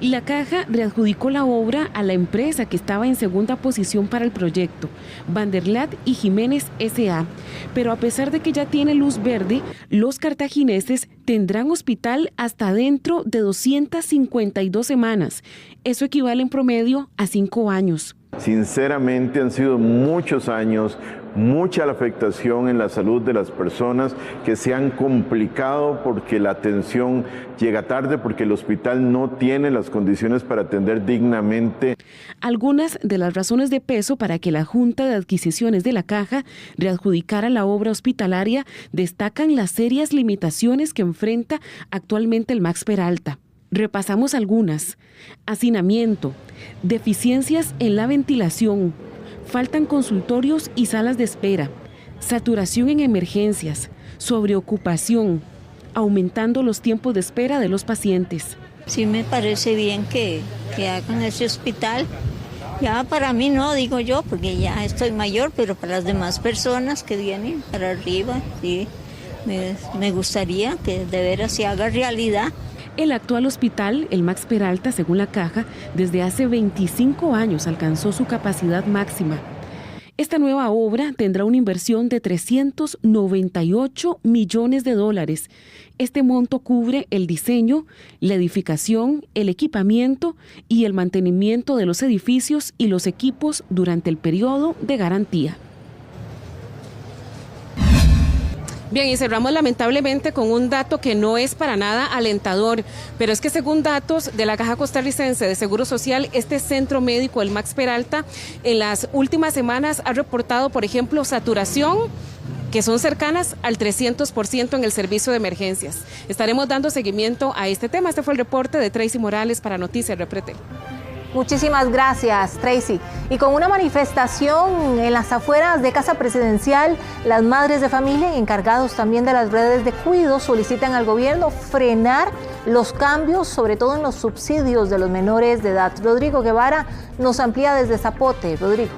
La Caja readjudicó la obra a la empresa que estaba en segunda posición para el proyecto, Vanderlat y Jiménez S.A. Pero a pesar de que ya tiene luz verde, los cartagineses tendrán hospital hasta dentro de 252 semanas. Eso equivale en promedio a 5 años. Sinceramente han sido muchos años, mucha la afectación en la salud de las personas que se han complicado porque la atención llega tarde, porque el hospital no tiene las condiciones para atender dignamente. Algunas de las razones de peso para que la Junta de Adquisiciones de la Caja readjudicara la obra hospitalaria destacan las serias limitaciones que enfrenta actualmente el Max Peralta. Repasamos algunas: hacinamiento, deficiencias en la ventilación, faltan consultorios y salas de espera, saturación en emergencias, sobreocupación, aumentando los tiempos de espera de los pacientes. Sí me parece bien que hagan ese hospital. Ya para mí no, digo yo, porque ya estoy mayor, pero para las demás personas que vienen para arriba, sí, me gustaría que de veras se haga realidad. El actual hospital, el Max Peralta, según la Caja, desde hace 25 años alcanzó su capacidad máxima. Esta nueva obra tendrá una inversión de $398 millones. Este monto cubre el diseño, la edificación, el equipamiento y el mantenimiento de los edificios y los equipos durante el periodo de garantía. Bien, y cerramos lamentablemente con un dato que no es para nada alentador, pero es que según datos de la Caja Costarricense de Seguro Social, este centro médico, el Max Peralta, en las últimas semanas ha reportado, por ejemplo, saturación que son cercanas al 300% en el servicio de emergencias. Estaremos dando seguimiento a este tema. Este fue el reporte de Tracy Morales para Noticias Repretel. Muchísimas gracias, Tracy. Y con una manifestación en las afueras de Casa Presidencial, las madres de familia y encargados también de las redes de cuidado solicitan al gobierno frenar los cambios, sobre todo en los subsidios de los menores de edad. Rodrigo Guevara nos amplía desde Zapote. Rodrigo.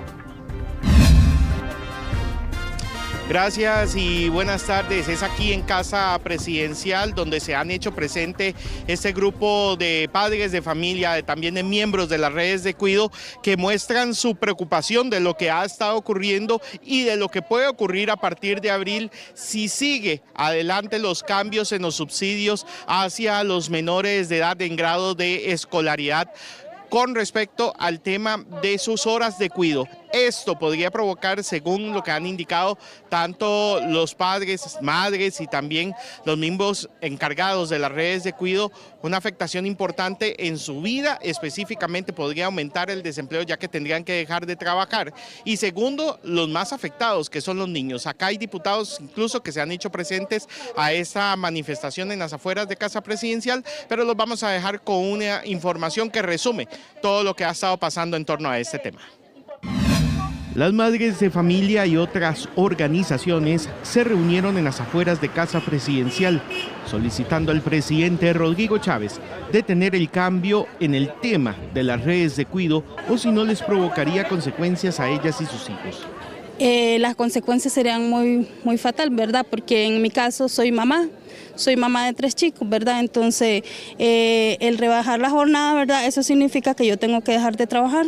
Gracias y buenas tardes. Es aquí en Casa Presidencial donde se han hecho presente este grupo de padres de familia, también de miembros de las redes de cuidado que muestran su preocupación de lo que ha estado ocurriendo y de lo que puede ocurrir a partir de abril si sigue adelante los cambios en los subsidios hacia los menores de edad en grado de escolaridad con respecto al tema de sus horas de cuidado. Esto podría provocar, según lo que han indicado tanto los padres, madres y también los miembros encargados de las redes de cuidado, una afectación importante en su vida. Específicamente podría aumentar el desempleo ya que tendrían que dejar de trabajar. Y segundo, los más afectados, que son los niños. Acá hay diputados incluso que se han hecho presentes a esta manifestación en las afueras de Casa Presidencial, pero los vamos a dejar con una información que resume todo lo que ha estado pasando en torno a este tema. Las madres de familia y otras organizaciones se reunieron en las afueras de Casa Presidencial, solicitando al presidente Rodrigo Chávez detener el cambio en el tema de las redes de cuidado o si no les provocaría consecuencias a ellas y sus hijos. Las consecuencias serían muy fatal, ¿verdad? Porque en mi caso soy mamá de 3 chicos, ¿verdad? Entonces, el rebajar la jornada, ¿verdad? Eso significa que yo tengo que dejar de trabajar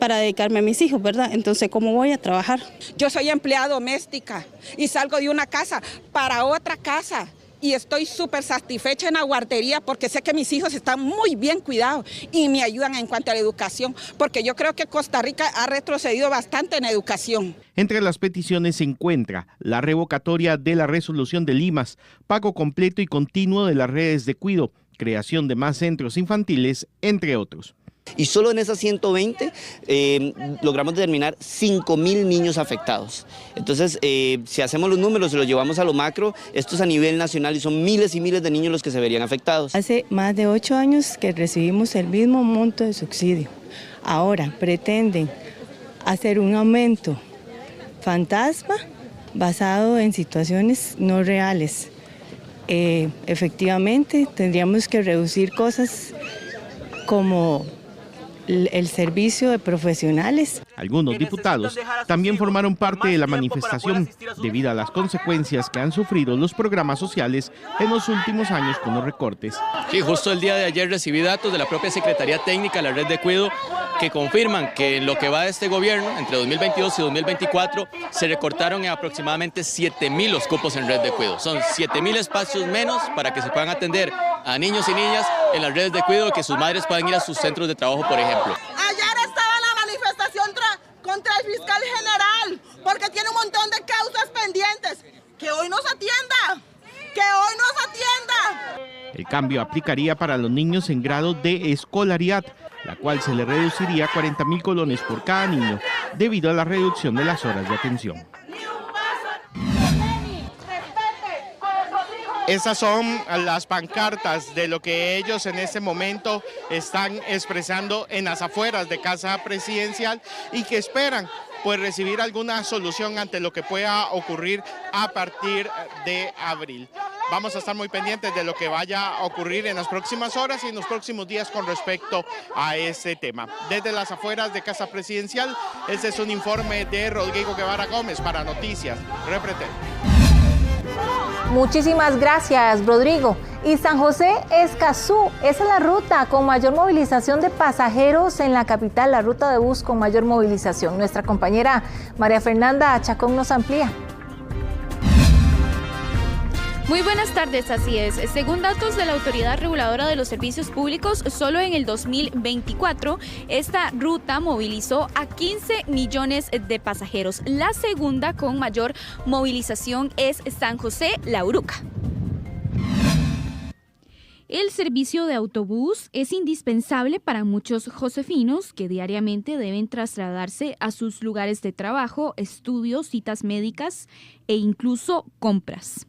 para dedicarme a mis hijos, ¿verdad? Entonces, ¿cómo voy a trabajar? Yo soy empleada doméstica y salgo de una casa para otra casa. Y estoy súper satisfecha en la guardería porque sé que mis hijos están muy bien cuidados y me ayudan en cuanto a la educación, porque yo creo que Costa Rica ha retrocedido bastante en educación. Entre las peticiones se encuentra la revocatoria de la resolución de Limas, pago completo y continuo de las redes de cuidado, creación de más centros infantiles, entre otros. Y solo en esas 120 logramos determinar 5.000 niños afectados. Entonces, si hacemos los números y los llevamos a lo macro, esto es a nivel nacional y son miles y miles de niños los que se verían afectados. Hace más de 8 años que recibimos el mismo monto de subsidio. Ahora pretenden hacer un aumento fantasma basado en situaciones no reales. Efectivamente, tendríamos que reducir cosas como el servicio de profesionales. Algunos diputados también formaron parte de la manifestación debido a las consecuencias que han sufrido los programas sociales en los últimos años con los recortes. Sí, justo el día de ayer recibí datos de la propia Secretaría Técnica de la Red de Cuidado que confirman que en lo que va de este gobierno, entre 2022 y 2024, se recortaron en aproximadamente 7.000 los cupos en Red de Cuidado. Son 7.000 espacios menos para que se puedan atender a niños y niñas en las redes de cuidado, que sus madres puedan ir a sus centros de trabajo, por ejemplo. Ayer estaba la manifestación contra el fiscal general, porque tiene un montón de causas pendientes. Que hoy nos atienda, que hoy nos atienda. El cambio aplicaría para los niños en grado de escolaridad, la cual se le reduciría 40.000 colones por cada niño, debido a la reducción de las horas de atención. Estas son las pancartas de lo que ellos en este momento están expresando en las afueras de Casa Presidencial y que esperan pues recibir alguna solución ante lo que pueda ocurrir a partir de abril. Vamos a estar muy pendientes de lo que vaya a ocurrir en las próximas horas y en los próximos días con respecto a este tema. Desde las afueras de Casa Presidencial, este es un informe de Rodrigo Guevara Gómez para Noticias Repretel. Muchísimas gracias, Rodrigo. Y San José Escazú, esa es la ruta con mayor movilización de pasajeros en la capital, la ruta de bus con mayor movilización. Nuestra compañera María Fernanda Chacón nos amplía. Muy buenas tardes, así es. Según datos de la Autoridad Reguladora de los Servicios Públicos, solo en el 2024 esta ruta movilizó a 15 millones de pasajeros. La segunda con mayor movilización es San José-La Uruca. El servicio de autobús es indispensable para muchos josefinos que diariamente deben trasladarse a sus lugares de trabajo, estudios, citas médicas e incluso compras.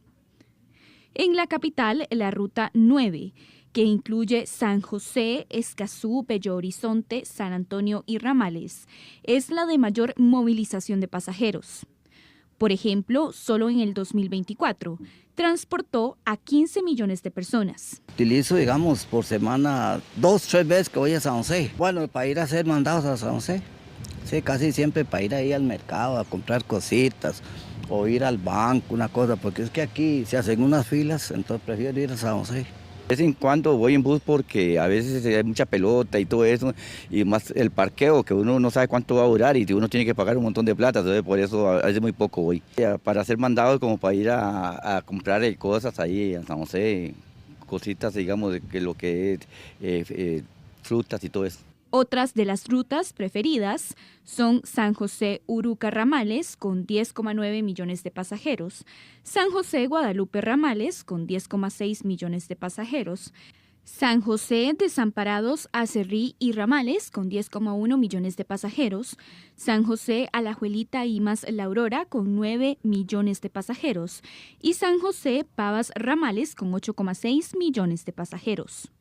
En la capital, la Ruta 9, que incluye San José, Escazú, Bello Horizonte, San Antonio y Ramales, es la de mayor movilización de pasajeros. Por ejemplo, solo en el 2024 transportó a 15 millones de personas. Utilizo, digamos, por semana 2, 3 veces que voy a San José. Bueno, para ir a hacer mandados a San José. Sí, casi siempre para ir ahí al mercado a comprar cositas o ir al banco, una cosa, porque es que aquí se hacen unas filas, entonces prefiero ir a San José. De vez en cuando voy en bus porque a veces hay mucha pelota y todo eso, y más el parqueo, que uno no sabe cuánto va a durar y uno tiene que pagar un montón de plata, entonces por eso a veces muy poco voy. Para hacer mandados como para ir a comprar cosas ahí a San José, cositas, digamos, de lo que es frutas y todo eso. Otras de las rutas preferidas son San José-Uruca-Ramales con 10,9 millones de pasajeros, San José-Guadalupe-Ramales con 10,6 millones de pasajeros, San José-Desamparados, Acerrí y Ramales con 10,1 millones de pasajeros, San José-Alajuelita y La Aurora con 9 millones de pasajeros y San José-Pavas-Ramales con 8,6 millones de pasajeros.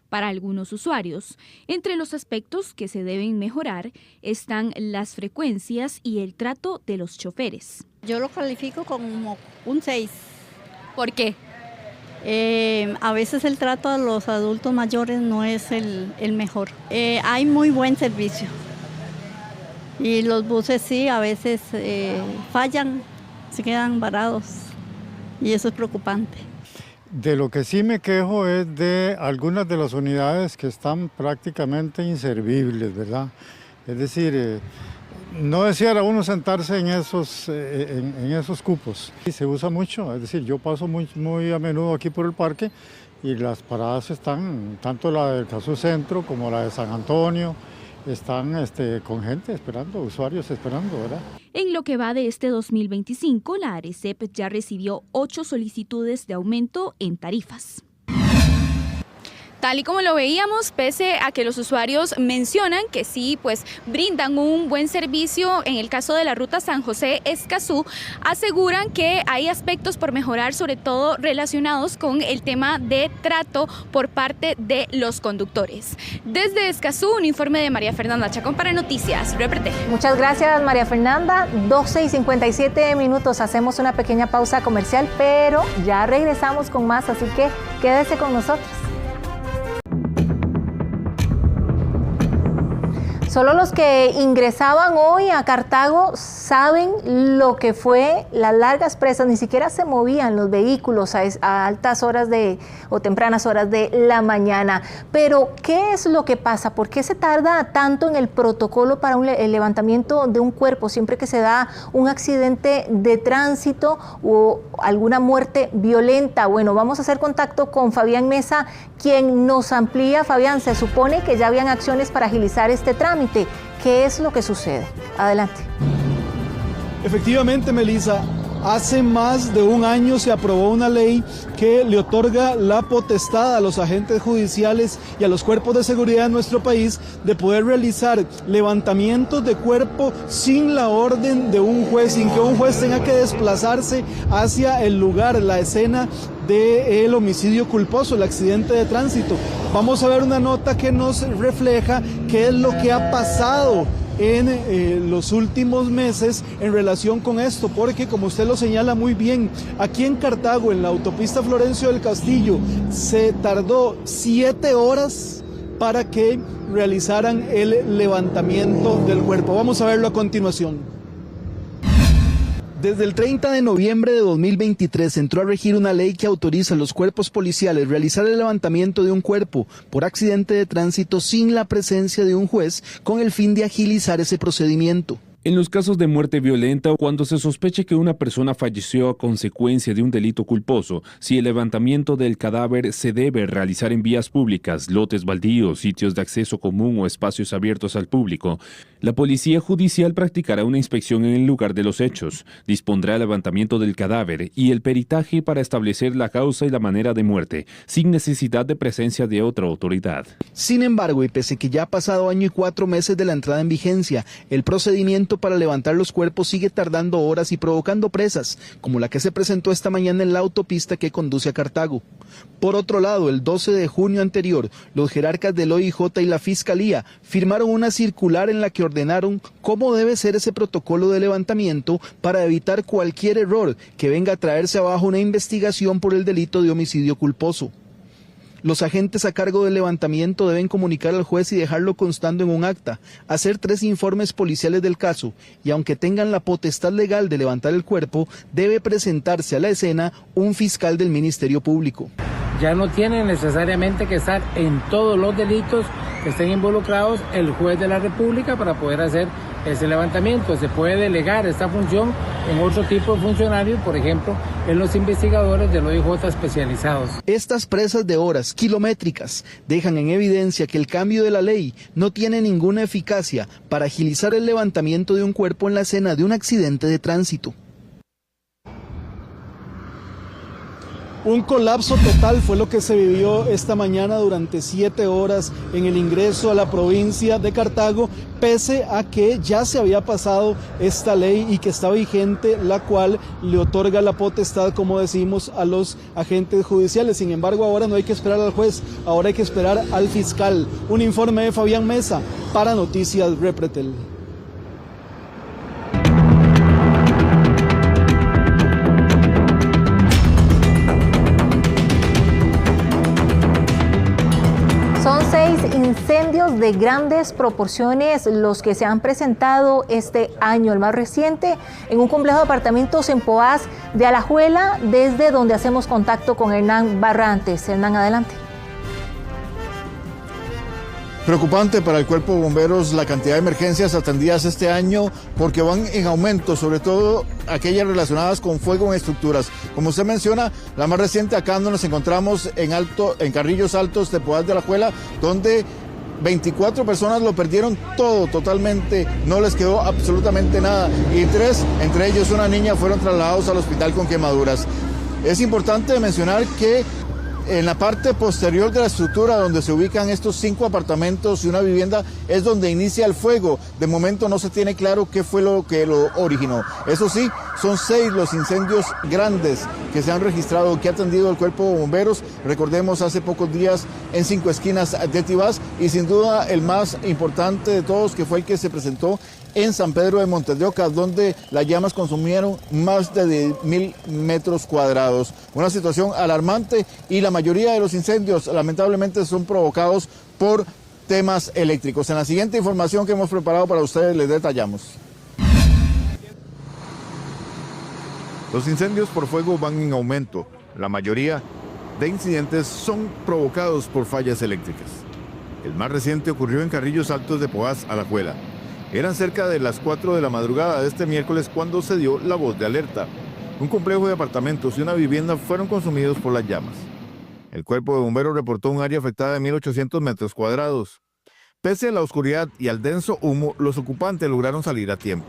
Para algunos usuarios, entre los aspectos que se deben mejorar están las frecuencias y el trato de los choferes. Yo lo califico como un 6. ¿Por qué? A veces el trato a los adultos mayores no es el mejor. Hay muy buen servicio y los buses sí, a veces fallan, se quedan varados y eso es preocupante. De lo que sí me quejo es de algunas de las unidades que están prácticamente inservibles, ¿verdad? Es decir, no deseara uno sentarse en esos cupos. Y se usa mucho, es decir, yo paso muy a menudo aquí por el parque y las paradas están, tanto la del Escazú Centro como la de San Antonio, están con gente esperando, usuarios esperando, ¿verdad? En lo que va de este 2025, la ARECEP ya recibió 8 solicitudes de aumento en tarifas. Tal y como lo veíamos, pese a que los usuarios mencionan que sí, pues brindan un buen servicio en el caso de la ruta San José-Escazú, aseguran que hay aspectos por mejorar, sobre todo relacionados con el tema de trato por parte de los conductores. Desde Escazú, un informe de María Fernanda Chacón para Noticias Reporte. Muchas gracias, María Fernanda. 12:57 minutos. Hacemos una pequeña pausa comercial, pero ya regresamos con más, así que quédese con nosotros. Solo los que ingresaban hoy a Cartago saben lo que fue las largas presas, ni siquiera se movían los vehículos a altas horas o tempranas horas de la mañana. Pero, ¿qué es lo que pasa? ¿Por qué se tarda tanto en el protocolo para el levantamiento de un cuerpo siempre que se da un accidente de tránsito o alguna muerte violenta? Bueno, vamos a hacer contacto con Fabián Mesa, quien nos amplía. Fabián, se supone que ya habían acciones para agilizar este trámite. ¿Qué es lo que sucede? Adelante. Efectivamente, Melissa, hace más de un año se aprobó una ley que le otorga la potestad a los agentes judiciales y a los cuerpos de seguridad de nuestro país de poder realizar levantamientos de cuerpo sin la orden de un juez, sin que un juez tenga que desplazarse hacia el lugar, la escena del homicidio culposo, el accidente de tránsito. Vamos a ver una nota que nos refleja qué es lo que ha pasado en los últimos meses en relación con esto, porque como usted lo señala muy bien, aquí en Cartago, en la autopista Florencio del Castillo, se tardó 7 horas para que realizaran el levantamiento del cuerpo. Vamos a verlo a continuación. Desde el 30 de noviembre de 2023 entró a regir una ley que autoriza a los cuerpos policiales realizar el levantamiento de un cuerpo por accidente de tránsito sin la presencia de un juez con el fin de agilizar ese procedimiento. En los casos de muerte violenta o cuando se sospeche que una persona falleció a consecuencia de un delito culposo, si el levantamiento del cadáver se debe realizar en vías públicas, lotes baldíos, sitios de acceso común o espacios abiertos al público, la Policía Judicial practicará una inspección en el lugar de los hechos, dispondrá el levantamiento del cadáver y el peritaje para establecer la causa y la manera de muerte, sin necesidad de presencia de otra autoridad. Sin embargo, y pese que ya ha pasado año y 4 meses de la entrada en vigencia, el procedimiento para levantar los cuerpos sigue tardando horas y provocando presas, como la que se presentó esta mañana en la autopista que conduce a Cartago. Por otro lado, el 12 de junio anterior, los jerarcas del OIJ y la Fiscalía firmaron una circular en la que ordenaron cómo debe ser ese protocolo de levantamiento para evitar cualquier error que venga a traerse abajo una investigación por el delito de homicidio culposo. Los agentes a cargo del levantamiento deben comunicar al juez y dejarlo constando en un acta, hacer 3 informes policiales del caso y aunque tengan la potestad legal de levantar el cuerpo, debe presentarse a la escena un fiscal del Ministerio Público. Ya no tiene necesariamente que estar en todos los delitos que estén involucrados el juez de la República para poder hacer ese levantamiento. Se puede delegar esta función en otro tipo de funcionarios, por ejemplo, en los investigadores del OIJ especializados. Estas presas de horas kilométricas dejan en evidencia que el cambio de la ley no tiene ninguna eficacia para agilizar el levantamiento de un cuerpo en la escena de un accidente de tránsito. Un colapso total fue lo que se vivió esta mañana durante 7 horas en el ingreso a la provincia de Cartago, pese a que ya se había pasado esta ley y que está vigente, la cual le otorga la potestad, como decimos, a los agentes judiciales. Sin embargo, ahora no hay que esperar al juez, ahora hay que esperar al fiscal. Un informe de Fabián Mesa para Noticias Repretel. Son 6 incendios de grandes proporciones los que se han presentado este año. El más reciente en un complejo de apartamentos en Poás de Alajuela, desde donde hacemos contacto con Hernán Barrantes. Hernán, adelante. Preocupante para el Cuerpo de Bomberos la cantidad de emergencias atendidas este año porque van en aumento, sobre todo aquellas relacionadas con fuego en estructuras. Como usted menciona, la más reciente acá donde nos encontramos en Carrillos Altos de Poás de Alajuela, donde 24 personas lo perdieron todo totalmente, no les quedó absolutamente nada y 3, entre ellos una niña, fueron trasladados al hospital con quemaduras. Es importante mencionar que en la parte posterior de la estructura donde se ubican estos 5 apartamentos y una vivienda es donde inicia el fuego. De momento no se tiene claro qué fue lo que lo originó. Eso sí, son 6 los incendios grandes que se han registrado, que ha atendido el Cuerpo de Bomberos. Recordemos hace pocos días en 5 esquinas de Tibás y sin duda el más importante de todos que fue el que se presentó en San Pedro de Montes de Oca, donde las llamas consumieron más de 10.000 metros cuadrados. Una situación alarmante y la mayoría de los incendios lamentablemente son provocados por temas eléctricos. En la siguiente información que hemos preparado para ustedes les detallamos. Los incendios por fuego van en aumento. La mayoría de incidentes son provocados por fallas eléctricas. El más reciente ocurrió en Carrillos Altos de Poás, Alajuela. Eran cerca de las 4 de la madrugada de este miércoles cuando se dio la voz de alerta. Un complejo de apartamentos y una vivienda fueron consumidos por las llamas. El Cuerpo de Bomberos reportó un área afectada de 1.800 metros cuadrados. Pese a la oscuridad y al denso humo, los ocupantes lograron salir a tiempo.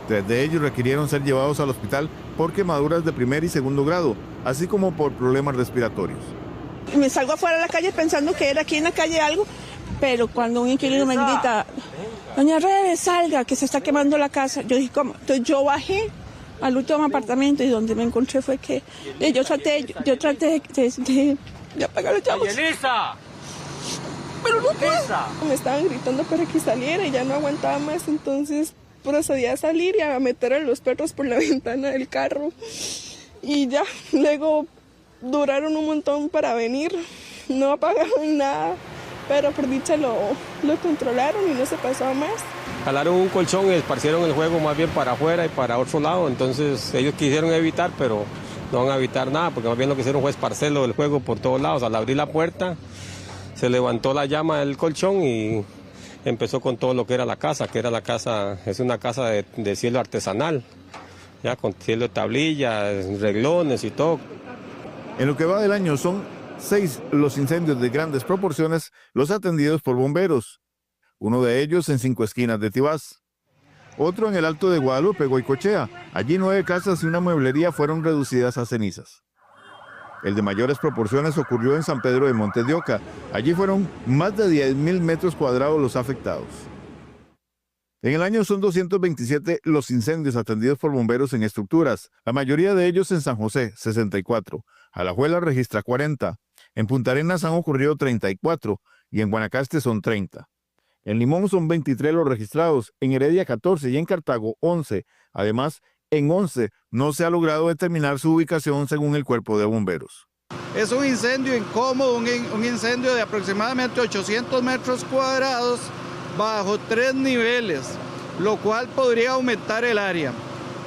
3 de ellos requirieron ser llevados al hospital por quemaduras de primer y segundo grado, así como por problemas respiratorios. Me salgo afuera a la calle pensando que era aquí en la calle algo, pero cuando un inquilino me grita, doña Rebe, salga, que se está quemando la casa. Yo dije, ¿cómo? Entonces yo bajé al último apartamento y donde me encontré fue que yo traté de apagar los llamas. Pero no pude. Me estaban gritando para que saliera y ya no aguantaba más, entonces procedí a salir y a meter a los perros por la ventana del carro. Y ya, luego duraron un montón para venir, no apagaron nada. Pero por dicha lo controlaron y no se pasó a más. Jalaron un colchón y esparcieron el juego más bien para afuera y para otro lado. Entonces ellos quisieron evitar, pero no van a evitar nada, porque más bien lo que hicieron fue esparcerlo del juego por todos lados. Al abrir la puerta se levantó la llama del colchón y empezó con todo lo que era la casa, es una casa de cielo artesanal, ya con cielo de tablillas, reglones y todo. En lo que va del año son 6 los incendios de grandes proporciones los atendidos por bomberos. Uno de ellos en 5 Esquinas de Tibás. Otro en el Alto de Guadalupe, Goicochea. Allí 9 casas y una mueblería fueron reducidas a cenizas. El de mayores proporciones ocurrió en San Pedro de Montes de Oca. Allí fueron más de 10.000 metros cuadrados los afectados. En el año son 227 los incendios atendidos por bomberos en estructuras, la mayoría de ellos en San José, 64. Alajuela registra 40. En Punta Arenas han ocurrido 34 y en Guanacaste son 30. En Limón son 23 los registrados, en Heredia 14 y en Cartago 11. Además, en 11 no se ha logrado determinar su ubicación según el cuerpo de bomberos. Es un incendio incómodo, un incendio de aproximadamente 800 metros cuadrados bajo 3 niveles, lo cual podría aumentar el área.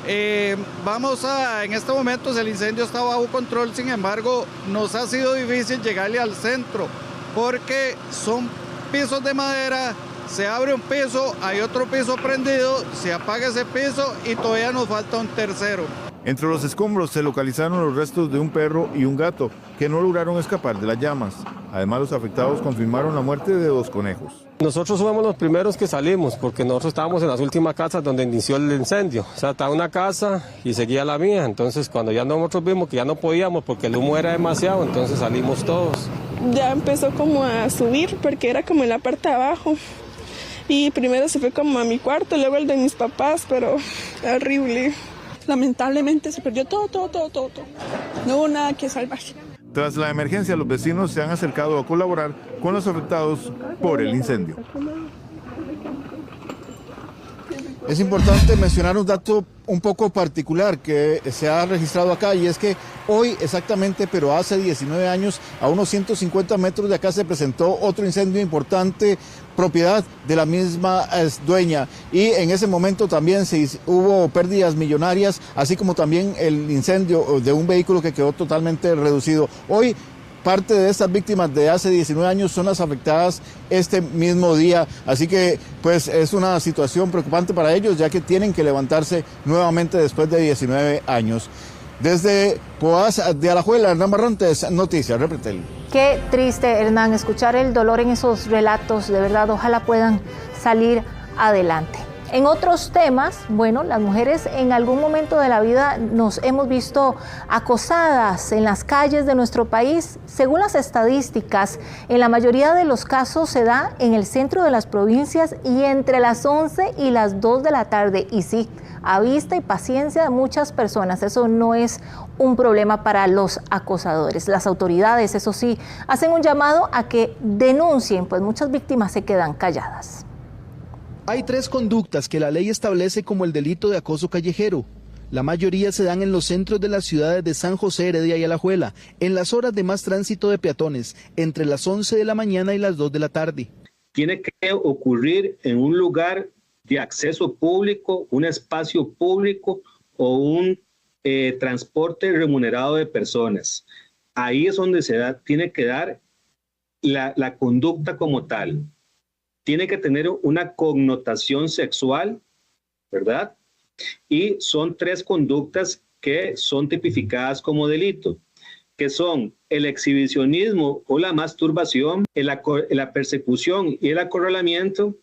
En estos momentos el incendio está bajo control, sin embargo, nos ha sido difícil llegarle al centro porque son pisos de madera. Se abre un piso, hay otro piso prendido, se apaga ese piso y todavía nos falta un tercero. Entre los escombros se localizaron los restos de un perro y un gato que no lograron escapar de las llamas. Además, los afectados confirmaron la muerte de 2 conejos. Nosotros fuimos los primeros que salimos porque nosotros estábamos en las últimas casas donde inició el incendio. O sea, estaba una casa y seguía la mía. Entonces, cuando ya nosotros vimos que ya no podíamos porque el humo era demasiado, entonces salimos todos. Ya empezó como a subir porque era como en la parte de abajo. Y primero se fue como a mi cuarto, luego el de mis papás, pero horrible. Lamentablemente se perdió todo. No hubo nada que salvar. Tras la emergencia, los vecinos se han acercado a colaborar con los afectados por el incendio. Es importante mencionar un dato un poco particular que se ha registrado acá, y es que hoy exactamente, pero hace 19 años, a unos 150 metros de acá se presentó otro incendio importante, propiedad de la misma dueña, y en ese momento también hubo pérdidas millonarias, así como también el incendio de un vehículo que quedó totalmente reducido. Hoy parte de estas víctimas de hace 19 años son las afectadas este mismo día, así que pues es una situación preocupante para ellos, ya que tienen que levantarse nuevamente después de 19 años. Desde Poás de Alajuela, Hernán Barrantes, Noticias Repretel. Qué triste, Hernán, escuchar el dolor en esos relatos, de verdad, ojalá puedan salir adelante. En otros temas, bueno, las mujeres en algún momento de la vida nos hemos visto acosadas en las calles de nuestro país. Según las estadísticas, en la mayoría de los casos se da en el centro de las provincias y entre las 11 y las 2 de la tarde. Y sí, a vista y paciencia de muchas personas, eso no es un problema para los acosadores. Las autoridades, eso sí, hacen un llamado a que denuncien, pues muchas víctimas se quedan calladas. Hay 3 conductas que la ley establece como el delito de acoso callejero. La mayoría se dan en los centros de las ciudades de San José, Heredia y Alajuela, en las horas de más tránsito de peatones, entre las 11 de la mañana y las 2 de la tarde. Tiene que ocurrir en un lugar de acceso público, un espacio público o un transporte remunerado de personas. Ahí es donde tiene que dar la conducta como tal. Tiene que tener una connotación sexual, ¿verdad? Y son 3 conductas que son tipificadas como delito, que son el exhibicionismo o la masturbación, la persecución y el acorralamiento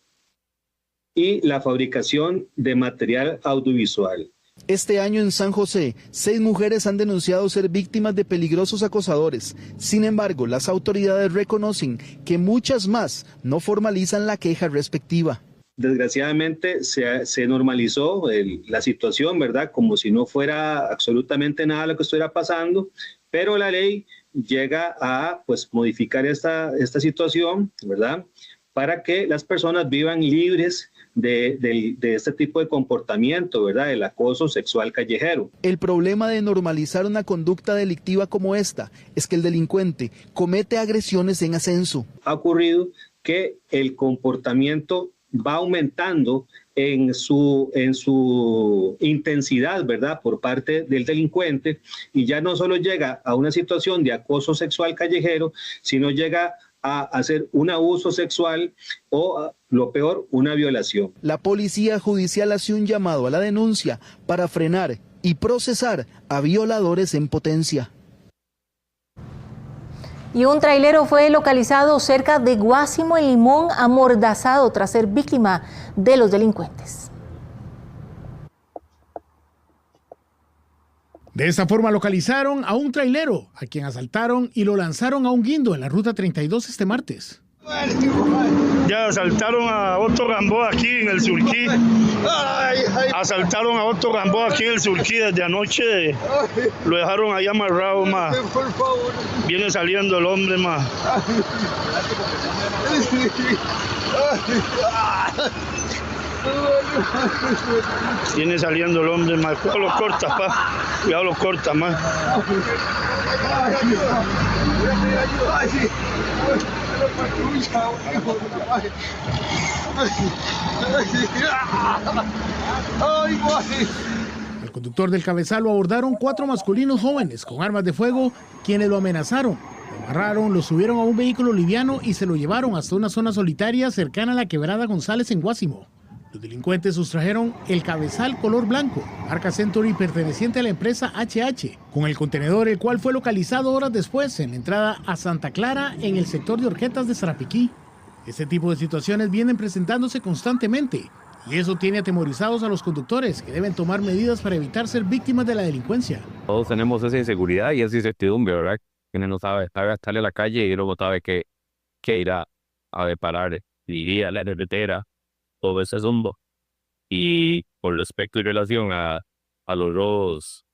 y la fabricación de material audiovisual. Este año en San José, 6 mujeres han denunciado ser víctimas de peligrosos acosadores. Sin embargo, las autoridades reconocen que muchas más no formalizan la queja respectiva. Desgraciadamente se normalizó la situación, ¿verdad? Como si no fuera absolutamente nada lo que estuviera pasando, pero la ley llega a modificar esta situación, ¿verdad? Para que las personas vivan libres de este tipo de comportamiento, ¿verdad? El acoso sexual callejero. El problema de normalizar una conducta delictiva como esta es que el delincuente comete agresiones en ascenso. Ha ocurrido que el comportamiento va aumentando en su intensidad, ¿verdad? Por parte del delincuente, y ya no solo llega a una situación de acoso sexual callejero, sino llega a hacer un abuso sexual o, lo peor, una violación. La Policía Judicial hace un llamado a la denuncia para frenar y procesar a violadores en potencia. Y un trailero fue localizado cerca de Guásimo, en Limón, amordazado tras ser víctima de los delincuentes. De esta forma localizaron a un trailero, a quien asaltaron y lo lanzaron a un guindo en la ruta 32 este martes. Ya asaltaron a Otto Gamboa aquí en el Surquí. Asaltaron a Otto Gamboa aquí en el Surquí desde anoche. Lo dejaron ahí amarrado, ma. Viene saliendo el hombre, ma. Viene saliendo el hombre, ma. Cuidado lo corta, pa. Cuidado lo corta, ma. Al conductor del cabezal lo abordaron 4 masculinos jóvenes con armas de fuego, quienes lo amenazaron, lo amarraron, lo subieron a un vehículo liviano y se lo llevaron hasta una zona solitaria cercana a la quebrada González en Guásimo. Los delincuentes sustrajeron el cabezal color blanco, marca Century, perteneciente a la empresa HH, con el contenedor, el cual fue localizado horas después en la entrada a Santa Clara, en el sector de Horquetas de Sarapiquí. Este tipo de situaciones vienen presentándose constantemente, y eso tiene atemorizados a los conductores, que deben tomar medidas para evitar ser víctimas de la delincuencia. Todos tenemos esa inseguridad y esa incertidumbre, ¿verdad? Quien no sabe estar en la calle y luego sabe que irá a parar, iría a la carretera, todo ese asunto. Y con respecto y relación a los robos,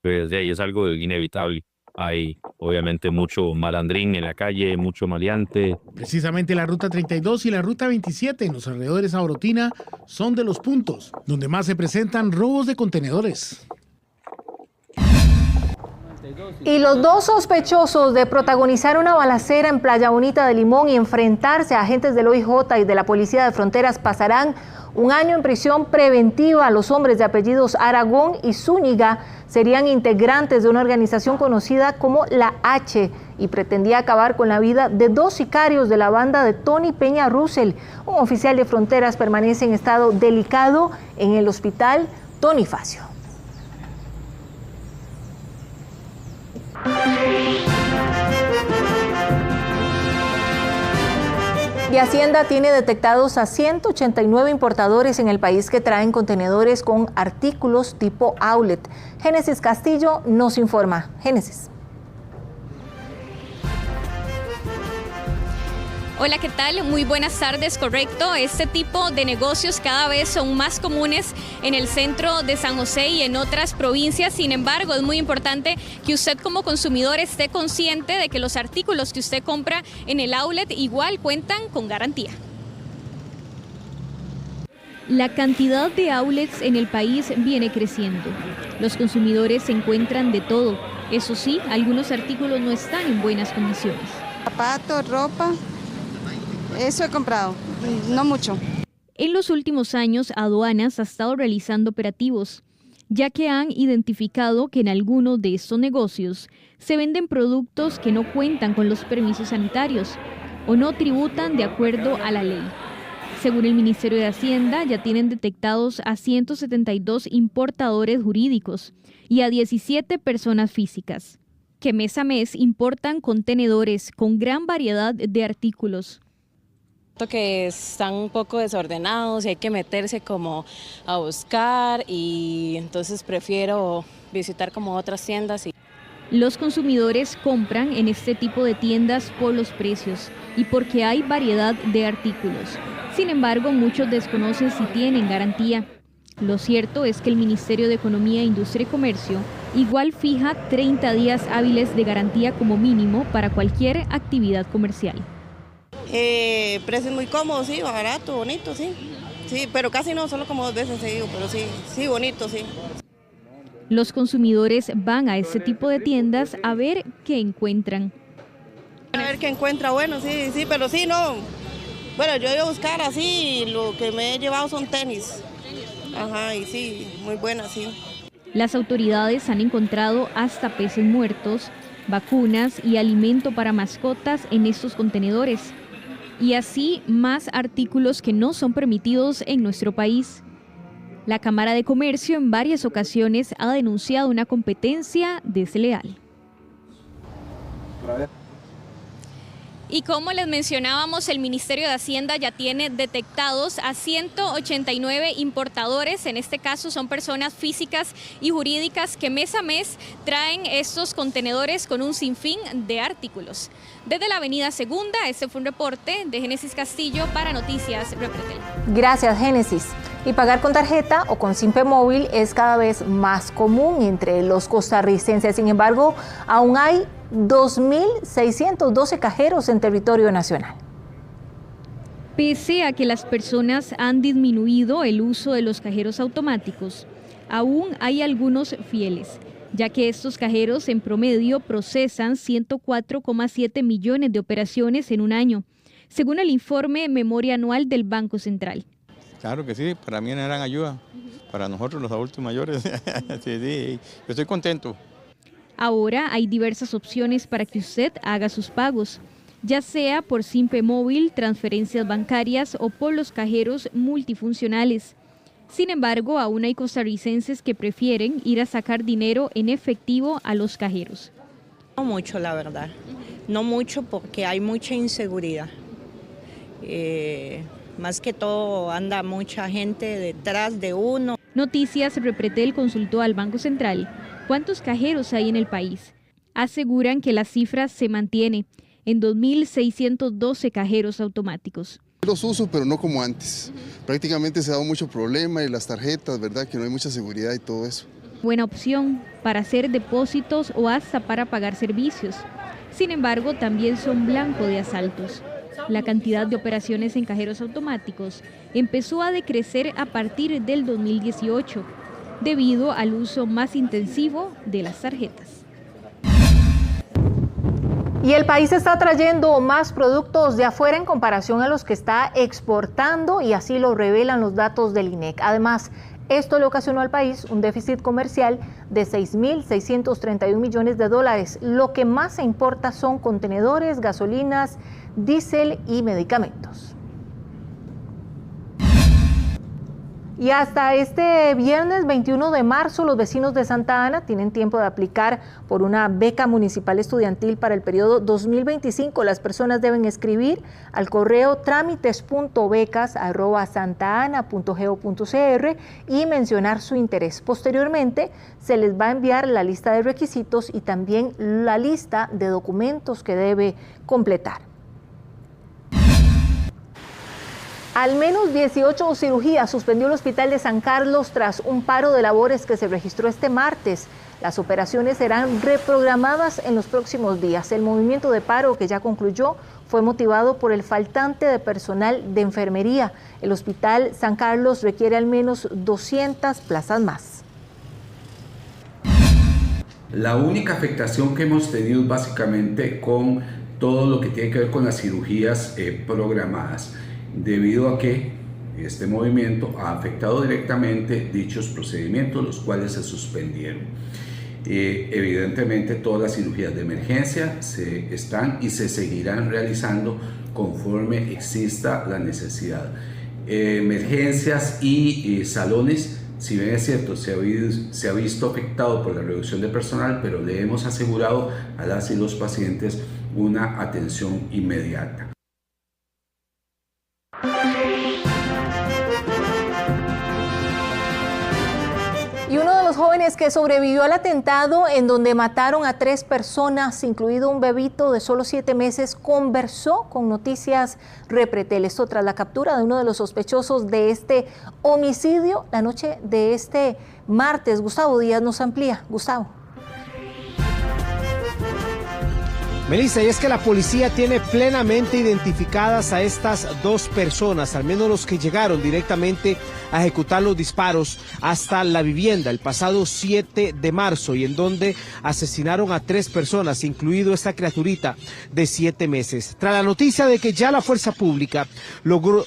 pues ahí es algo inevitable. Hay obviamente mucho malandrín en la calle, mucho maleante. Precisamente la ruta 32 y la ruta 27 en los alrededores a Orotina son de los puntos donde más se presentan robos de contenedores. Y los 2 sospechosos de protagonizar una balacera en Playa Bonita de Limón y enfrentarse a agentes del OIJ y de la Policía de Fronteras pasarán 1 año en prisión preventiva. Los hombres de apellidos Aragón y Zúñiga serían integrantes de una organización conocida como La H y pretendía acabar con la vida de 2 sicarios de la banda de Tony Peña Russell. Un oficial de Fronteras permanece en estado delicado en el hospital Tony Facio. Y Hacienda tiene detectados a 189 importadores en el país que traen contenedores con artículos tipo outlet. Génesis Castillo nos informa. Génesis. Hola, ¿qué tal? Muy buenas tardes, correcto. Este tipo de negocios cada vez son más comunes en el centro de San José y en otras provincias. Sin embargo, es muy importante que usted como consumidor esté consciente de que los artículos que usted compra en el outlet igual cuentan con garantía. La cantidad de outlets en el país viene creciendo. Los consumidores encuentran de todo. Eso sí, algunos artículos no están en buenas condiciones. Zapatos, ropa. Eso he comprado, no mucho. En los últimos años, Aduanas ha estado realizando operativos, ya que han identificado que en algunos de estos negocios se venden productos que no cuentan con los permisos sanitarios o no tributan de acuerdo a la ley. Según el Ministerio de Hacienda, ya tienen detectados a 172 importadores jurídicos y a 17 personas físicas, que mes a mes importan contenedores con gran variedad de artículos. Que están un poco desordenados y hay que meterse como a buscar, y entonces prefiero visitar como otras tiendas. Los consumidores compran en este tipo de tiendas por los precios y porque hay variedad de artículos. Sin embargo, muchos desconocen si tienen garantía. Lo cierto es que el Ministerio de Economía, Industria y Comercio igual fija 30 días hábiles de garantía como mínimo para cualquier actividad comercial. Precios muy cómodos, sí, barato, bonito, sí. Sí, pero casi no, solo como 2 veces he ido, pero sí, bonito, sí. Los consumidores van a este tipo de tiendas a ver qué encuentran. A ver qué encuentra, bueno, sí, pero sí, no. Bueno, yo iba a buscar así, lo que me he llevado son tenis. Ajá, y sí, muy buenas, sí. Las autoridades han encontrado hasta peces muertos vacunas y alimento para mascotas en estos contenedores. Y así más artículos que no son permitidos en nuestro país. La Cámara de Comercio en varias ocasiones ha denunciado una competencia desleal. Y como les mencionábamos, el Ministerio de Hacienda ya tiene detectados a 189 importadores. En este caso son personas físicas y jurídicas que mes a mes traen estos contenedores con un sinfín de artículos. Desde la Avenida Segunda, este fue un reporte de Génesis Castillo para Noticias Repretel. Gracias, Génesis. Y pagar con tarjeta o con Simpe Móvil es cada vez más común entre los costarricenses. Sin embargo, aún hay 2.612 cajeros en territorio nacional. Pese a que las personas han disminuido el uso de los cajeros automáticos, aún hay algunos fieles, ya que estos cajeros en promedio procesan 104,7 millones de operaciones en un año, según el informe Memoria Anual del Banco Central. Claro que sí, para mí es una gran ayuda, para nosotros los adultos mayores. Sí, yo estoy contento. Ahora hay diversas opciones para que usted haga sus pagos, ya sea por Simpe Móvil, transferencias bancarias o por los cajeros multifuncionales. Sin embargo, aún hay costarricenses que prefieren ir a sacar dinero en efectivo a los cajeros. No mucho, la verdad. No mucho porque hay mucha inseguridad. Más que todo anda mucha gente detrás de uno. Noticias Repretel consultó al Banco Central cuántos cajeros hay en el país. Aseguran que la cifra se mantiene en 2.612 cajeros automáticos. Los uso, pero no como antes. Prácticamente se ha dado mucho problema y las tarjetas, ¿verdad? Que no hay mucha seguridad y todo eso. Buena opción para hacer depósitos o hasta para pagar servicios. Sin embargo, también son blanco de asaltos. La cantidad de operaciones en cajeros automáticos empezó a decrecer a partir del 2018, debido al uso más intensivo de las tarjetas. Y el país está trayendo más productos de afuera en comparación a los que está exportando, y así lo revelan los datos del INEC. Además, esto le ocasionó al país un déficit comercial de 6.631 millones de dólares. Lo que más se importa son contenedores, gasolinas, diésel y medicamentos. Y hasta este viernes 21 de marzo, los vecinos de Santa Ana tienen tiempo de aplicar por una beca municipal estudiantil para el periodo 2025. Las personas deben escribir al correo trámites.becas@santaana.go.cr y mencionar su interés. Posteriormente, se les va a enviar la lista de requisitos y también la lista de documentos que debe completar. Al menos 18 cirugías suspendió el Hospital de San Carlos tras un paro de labores que se registró este martes. Las operaciones serán reprogramadas en los próximos días. El movimiento de paro, que ya concluyó, fue motivado por el faltante de personal de enfermería. El Hospital San Carlos requiere al menos 200 plazas más. La única afectación que hemos tenido es básicamente con todo lo que tiene que ver con las cirugías programadas, debido a que este movimiento ha afectado directamente dichos procedimientos, los cuales se suspendieron. Evidentemente todas las cirugías de emergencia se están y se seguirán realizando conforme exista la necesidad. Emergencias y salones, si bien es cierto, se ha visto afectado por la reducción de personal, pero le hemos asegurado a las y los pacientes una atención inmediata. Y uno de los jóvenes que sobrevivió al atentado en donde mataron a 3 personas, incluido un bebito de solo 7 meses, conversó con Noticias Repretel. Esto tras la captura de uno de los sospechosos de este homicidio la noche de este martes. Gustavo Díaz nos amplía. Gustavo. Melissa, y es que la policía tiene plenamente identificadas a estas dos personas, al menos los que llegaron directamente a ejecutar los disparos hasta la vivienda el pasado 7 de marzo y en donde asesinaron a 3 personas, incluido esta criaturita de 7 meses. Tras la noticia de que ya la fuerza pública logró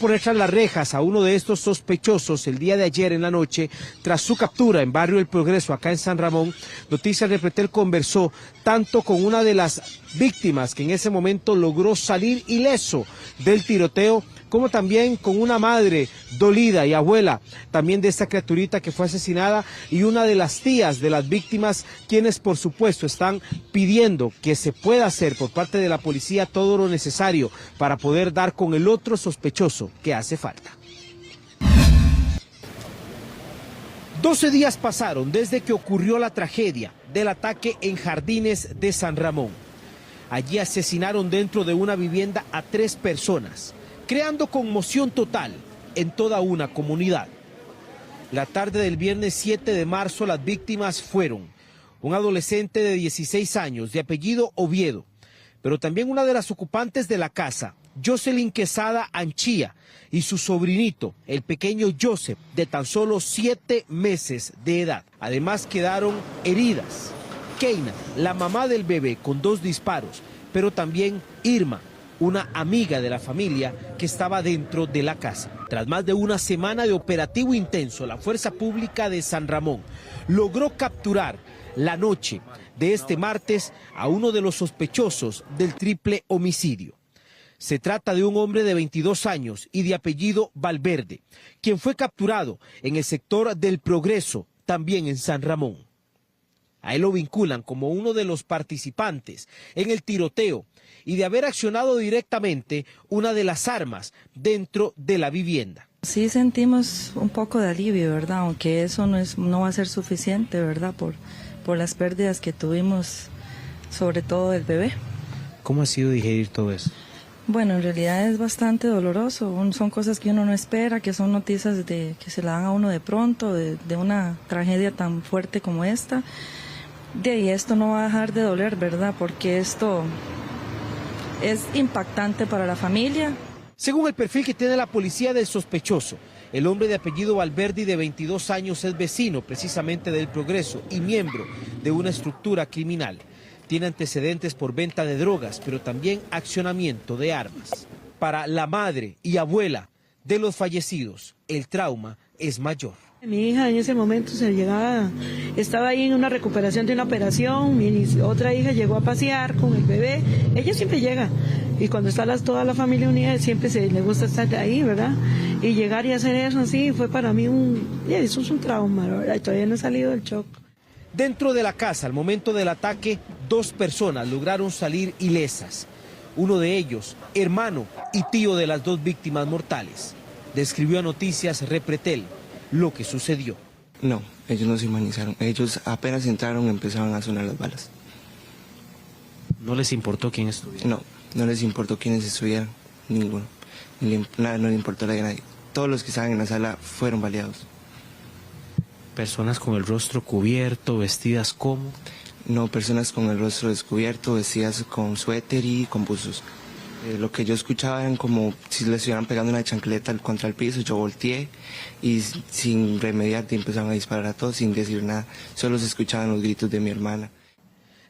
poner tras las rejas a uno de estos sospechosos el día de ayer en la noche, tras su captura en Barrio El Progreso, acá en San Ramón, Noticias Repretel conversó tanto con una de las víctimas que en ese momento logró salir ileso del tiroteo, como también con una madre dolida y abuela también de esta criaturita que fue asesinada y una de las tías de las víctimas, quienes por supuesto están pidiendo que se pueda hacer por parte de la policía todo lo necesario para poder dar con el otro sospechoso que hace falta. 12 días pasaron desde que ocurrió la tragedia del ataque en Jardines de San Ramón. Allí asesinaron dentro de una vivienda a 3 personas, creando conmoción total en toda una comunidad. La tarde del viernes 7 de marzo las víctimas fueron un adolescente de 16 años de apellido Oviedo, pero también una de las ocupantes de la casa, Jocelyn Quesada Anchía, y su sobrinito, el pequeño Joseph, de tan solo 7 meses de edad. Además quedaron heridas Keina, la mamá del bebé, con 2 disparos, pero también Irma, una amiga de la familia que estaba dentro de la casa. Tras más de una semana de operativo intenso, la Fuerza Pública de San Ramón logró capturar la noche de este martes a uno de los sospechosos del triple homicidio. Se trata de un hombre de 22 años y de apellido Valverde, quien fue capturado en el sector del Progreso, también en San Ramón. A él lo vinculan como uno de los participantes en el tiroteo y de haber accionado directamente una de las armas dentro de la vivienda. Sí sentimos un poco de alivio, ¿verdad? Aunque eso no va a ser suficiente, ¿verdad? Por las pérdidas que tuvimos, sobre todo el bebé. ¿Cómo ha sido digerir todo eso? Bueno, en realidad es bastante doloroso. Son cosas que uno no espera, que son noticias que se la dan a uno de pronto, de una tragedia tan fuerte como esta. Y esto no va a dejar de doler, ¿verdad? Porque esto es impactante para la familia. Según el perfil que tiene la policía del sospechoso, el hombre de apellido Valverde, de 22 años, es vecino precisamente del Progreso y miembro de una estructura criminal. Tiene antecedentes por venta de drogas, pero también accionamiento de armas. Para la madre y abuela de los fallecidos, el trauma es mayor. Mi hija en ese momento estaba ahí en una recuperación de una operación, mi otra hija llegó a pasear con el bebé, ella siempre llega y cuando está toda la familia unida siempre le gusta estar ahí, ¿verdad? Y llegar y hacer eso así fue para mí eso es un trauma, ¿verdad? Y todavía no he salido del shock. Dentro de la casa, al momento del ataque, 2 personas lograron salir ilesas. Uno de ellos, hermano y tío de las 2 víctimas mortales, describió a Noticias Repretel lo que sucedió. No, ellos no se humanizaron. Ellos apenas entraron empezaron a sonar las balas. ¿No les importó quién estuviera? No les importó quiénes estuvieran, ninguno. Nada, no le importó a nadie. Todos los que estaban en la sala fueron baleados. ¿Personas con el rostro cubierto, vestidas como? No, personas con el rostro descubierto, vestidas con suéter y con buzos. Lo que yo escuchaba eran como si le estuvieran pegando una chancleta contra el piso. Yo volteé y sin remediar empezaron a disparar a todos sin decir nada. Solo se escuchaban los gritos de mi hermana.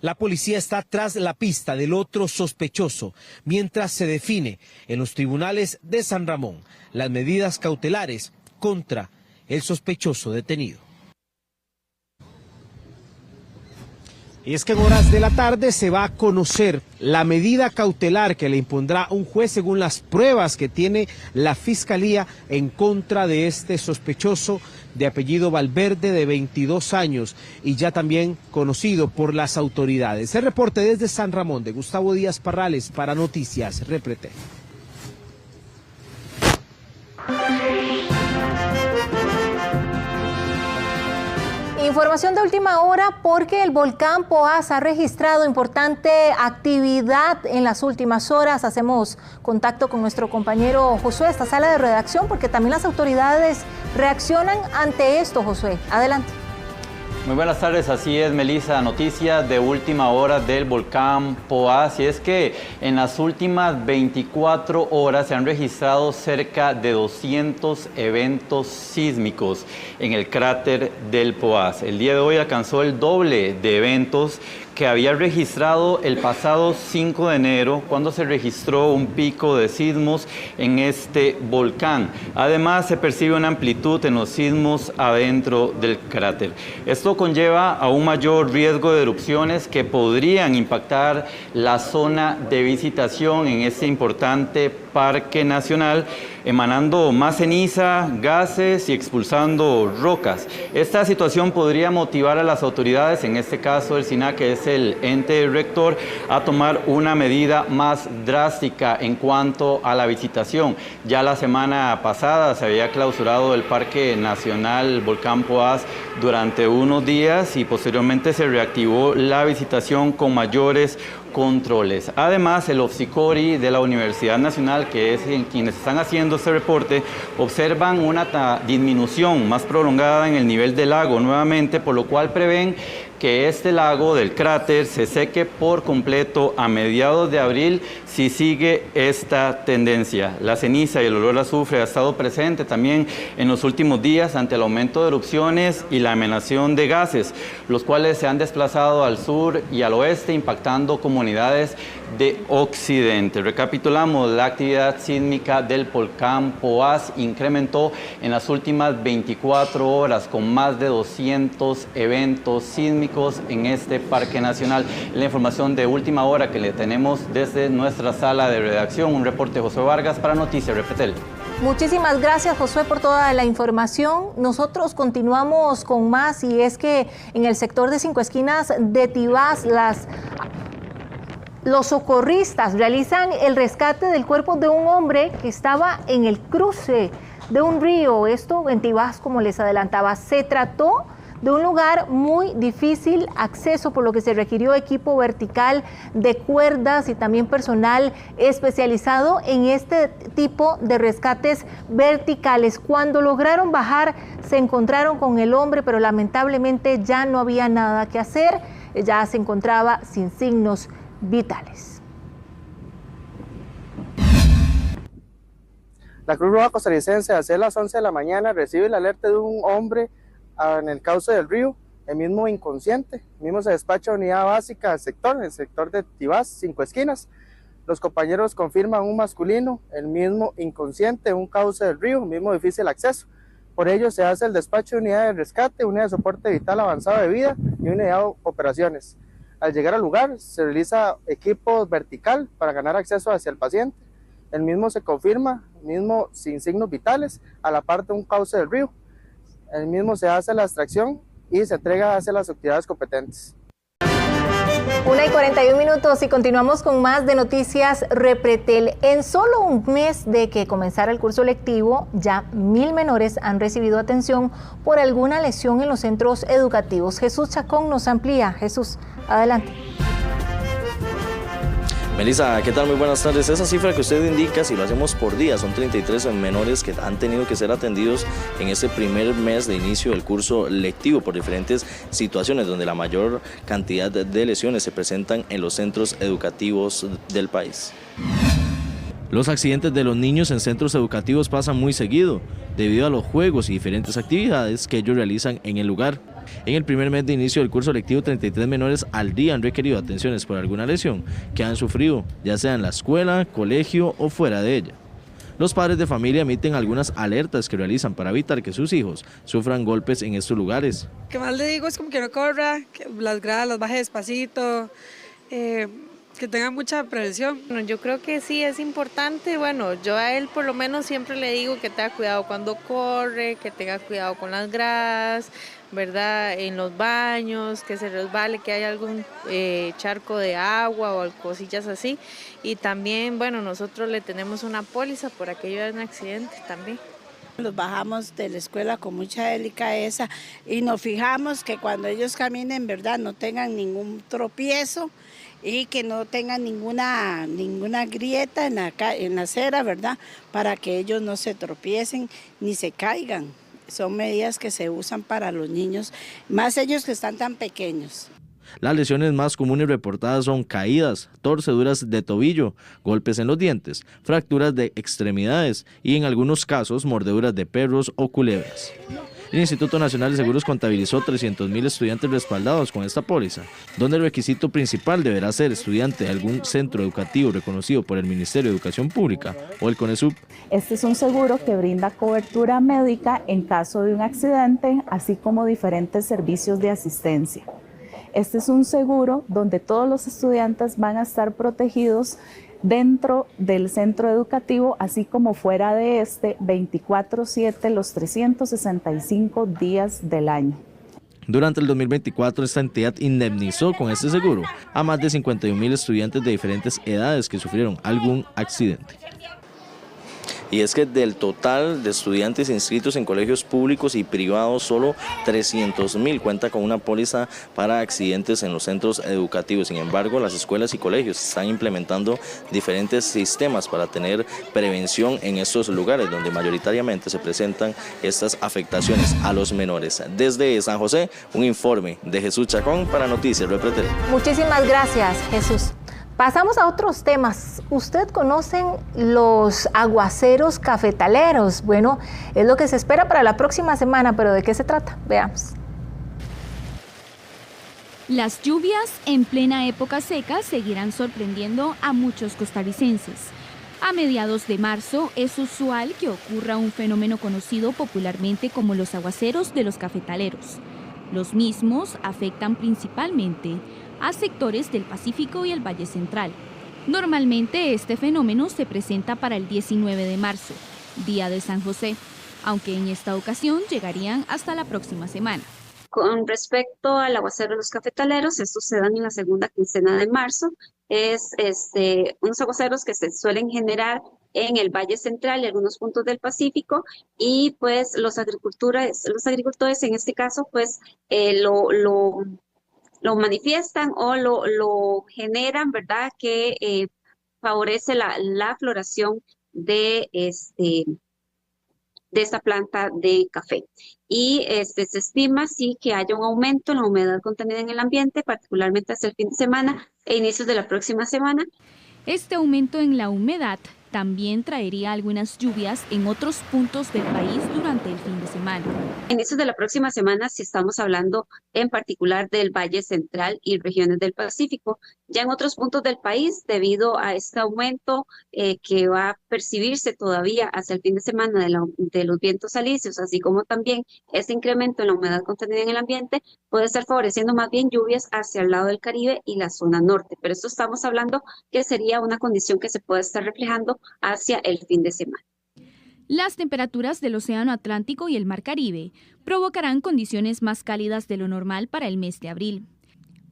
La policía está tras la pista del otro sospechoso, mientras se define en los tribunales de San Ramón las medidas cautelares contra el sospechoso detenido. Y es que en horas de la tarde se va a conocer la medida cautelar que le impondrá un juez según las pruebas que tiene la Fiscalía en contra de este sospechoso de apellido Valverde, de 22 años y ya también conocido por las autoridades. El reporte desde San Ramón de Gustavo Díaz Parrales para Noticias Repretel. Información de última hora porque el volcán Poás ha registrado importante actividad en las últimas horas. Hacemos contacto con nuestro compañero Josué, esta sala de redacción, porque también las autoridades reaccionan ante esto. Josué, adelante. Muy buenas tardes, así es, Melissa. Noticias de última hora del volcán Poás, y es que en las últimas 24 horas se han registrado cerca de 200 eventos sísmicos en el cráter del Poás. El día de hoy alcanzó el doble de eventos que había registrado el pasado 5 de enero, cuando se registró un pico de sismos en este volcán. Además, se percibe una amplitud en los sismos adentro del cráter. Esto conlleva a un mayor riesgo de erupciones que podrían impactar la zona de visitación en este importante parque nacional, emanando más ceniza, gases y expulsando rocas. Esta situación podría motivar a las autoridades, en este caso el SINAC, que es el ente rector, a tomar una medida más drástica en cuanto a la visitación. Ya la semana pasada se había clausurado el Parque Nacional Volcán Poás durante unos días y posteriormente se reactivó la visitación con mayores controles. Además, el OFSICORI de la Universidad Nacional, que es quienes están haciendo este reporte, observan una disminución más prolongada en el nivel del lago nuevamente, por lo cual prevén que este lago del cráter se seque por completo a mediados de abril si sigue esta tendencia. La ceniza y el olor a azufre ha estado presente también en los últimos días ante el aumento de erupciones y la emanación de gases, los cuales se han desplazado al sur y al oeste, impactando comunidades de Occidente. Recapitulamos, la actividad sísmica del volcán Poás incrementó en las últimas 24 horas con más de 200 eventos sísmicos en este parque nacional. La información de última hora que le tenemos desde nuestra sala de redacción. Un reporte de Josué Vargas para Noticias Repretel. Muchísimas gracias, Josué, por toda la información. Nosotros continuamos con más, y es que en el sector de Cinco Esquinas de Tibás, los socorristas realizan el rescate del cuerpo de un hombre que estaba en el cruce de un río. Esto en Tibás, como les adelantaba. Se trató de un lugar muy difícil acceso, por lo que se requirió equipo vertical de cuerdas y también personal especializado en este tipo de rescates verticales. Cuando lograron bajar, se encontraron con el hombre, pero lamentablemente ya no había nada que hacer. Ya se encontraba sin signos vitales. La Cruz Roja Costarricense, hacia las 11 de la mañana, recibe la alerta de un hombre en el cauce del río, el mismo inconsciente. El mismo se despacha a unidad básica del sector, en el sector de Tibás, Cinco Esquinas. Los compañeros confirman un masculino, el mismo inconsciente, un cauce del río, mismo difícil acceso. Por ello se hace el despacho de unidad de rescate, unidad de soporte vital avanzado de vida y unidad de operaciones. Al llegar al lugar se realiza equipo vertical para ganar acceso hacia el paciente. El mismo se confirma, mismo sin signos vitales, a la parte de un cauce del río. El mismo se hace la extracción y se entrega hacia las autoridades competentes. 1:41 y continuamos con más de Noticias Repretel. En solo un mes de que comenzara el curso lectivo, ya 1000 menores han recibido atención por alguna lesión en los centros educativos. Jesús Chacón nos amplía. Jesús, adelante. Melissa, ¿qué tal? Muy buenas tardes. Esa cifra que usted indica, si lo hacemos por día, son 33 menores que han tenido que ser atendidos en este primer mes de inicio del curso lectivo por diferentes situaciones, donde la mayor cantidad de lesiones se presentan en los centros educativos del país. Los accidentes de los niños en centros educativos pasan muy seguido, debido a los juegos y diferentes actividades que ellos realizan en el lugar. En el primer mes de inicio del curso lectivo, 33 menores al día han requerido atenciones por alguna lesión que han sufrido, ya sea en la escuela, colegio o fuera de ella. Los padres de familia emiten algunas alertas que realizan para evitar que sus hijos sufran golpes en estos lugares. Lo que más le digo es como que no corra, que las gradas las baje despacito, que tenga mucha prevención. Bueno, yo creo que sí es importante. Bueno, yo a él por lo menos siempre le digo que tenga cuidado cuando corre, que tenga cuidado con las gradas, ¿verdad? En los baños, que se resbale, que haya algún charco de agua o cosillas así. Y también, bueno, nosotros le tenemos una póliza por aquello de un accidente también. Los bajamos de la escuela con mucha delicadeza y nos fijamos que cuando ellos caminen, ¿verdad?, no tengan ningún tropiezo y que no tengan ninguna grieta en la acera, ¿verdad?, para que ellos no se tropiecen ni se caigan son medidas que se usan para los niños, más ellos que están tan pequeños. Las lesiones más comunes reportadas son caídas, torceduras de tobillo, golpes en los dientes, fracturas de extremidades y en algunos casos mordeduras de perros o culebras. El Instituto Nacional de Seguros contabilizó 300.000 estudiantes respaldados con esta póliza, donde el requisito principal deberá ser estudiante de algún centro educativo reconocido por el Ministerio de Educación Pública o el CONESUB. Este es un seguro que brinda cobertura médica en caso de un accidente, así como diferentes servicios de asistencia. Este es un seguro donde todos los estudiantes van a estar protegidos dentro del centro educativo, así como fuera de este, 24/7, los 365 días del año. Durante el 2024, esta entidad indemnizó con este seguro a más de 51.000 estudiantes de diferentes edades que sufrieron algún accidente. Y es que del total de estudiantes inscritos en colegios públicos y privados, solo 300.000 cuenta con una póliza para accidentes en los centros educativos. Sin embargo, las escuelas y colegios están implementando diferentes sistemas para tener prevención en estos lugares donde mayoritariamente se presentan estas afectaciones a los menores. Desde San José, un informe de Jesús Chacón para Noticias Red Pretel. Muchísimas gracias, Jesús. Pasamos a otros temas. ¿Usted conocen los aguaceros cafetaleros? Bueno, es lo que se espera para la próxima semana, pero ¿de qué se trata? Veamos. Las lluvias en plena época seca seguirán sorprendiendo a muchos costarricenses. A mediados de marzo es usual que ocurra un fenómeno conocido popularmente como los aguaceros de los cafetaleros. Los mismos afectan principalmente a sectores del Pacífico y el Valle Central. Normalmente este fenómeno se presenta para el 19 de marzo, Día de San José, aunque en esta ocasión llegarían hasta la próxima semana. Con respecto al aguacero de los cafetaleros, estos se dan en la segunda quincena de marzo. Es unos aguaceros que se suelen generar en el Valle Central y algunos puntos del Pacífico, y pues los agricultores en este caso pues lo manifiestan o lo generan, ¿verdad? Que favorece la floración de esta planta de café. Y se estima sí que haya un aumento en la humedad contenida en el ambiente, particularmente hacia el fin de semana e inicios de la próxima semana. Este aumento en la humedad también traería algunas lluvias en otros puntos del país durante el fin de semana. A inicios de la próxima semana, si estamos hablando en particular del Valle Central y regiones del Pacífico, ya en otros puntos del país, debido a este aumento que va a percibirse todavía hacia el fin de semana de los vientos alisios, así como también este incremento en la humedad contenida en el ambiente, puede estar favoreciendo más bien lluvias hacia el lado del Caribe y la zona norte. Pero esto estamos hablando que sería una condición que se puede estar reflejando hacia el fin de semana. Las temperaturas del Océano Atlántico y el Mar Caribe provocarán condiciones más cálidas de lo normal para el mes de abril.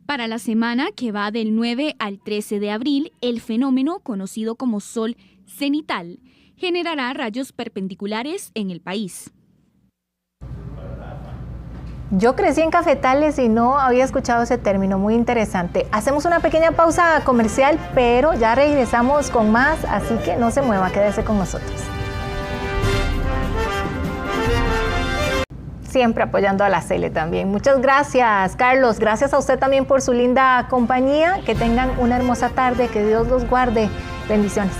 Para la semana que va del 9 al 13 de abril, el fenómeno conocido como sol cenital generará rayos perpendiculares en el país. Yo crecí en cafetales y no había escuchado ese término, muy interesante. Hacemos una pequeña pausa comercial, pero ya regresamos con más, así que no se mueva, quédese con nosotros. Siempre apoyando a la CELE también. Muchas gracias, Carlos. Gracias a usted también por su linda compañía. Que tengan una hermosa tarde, que Dios los guarde. Bendiciones.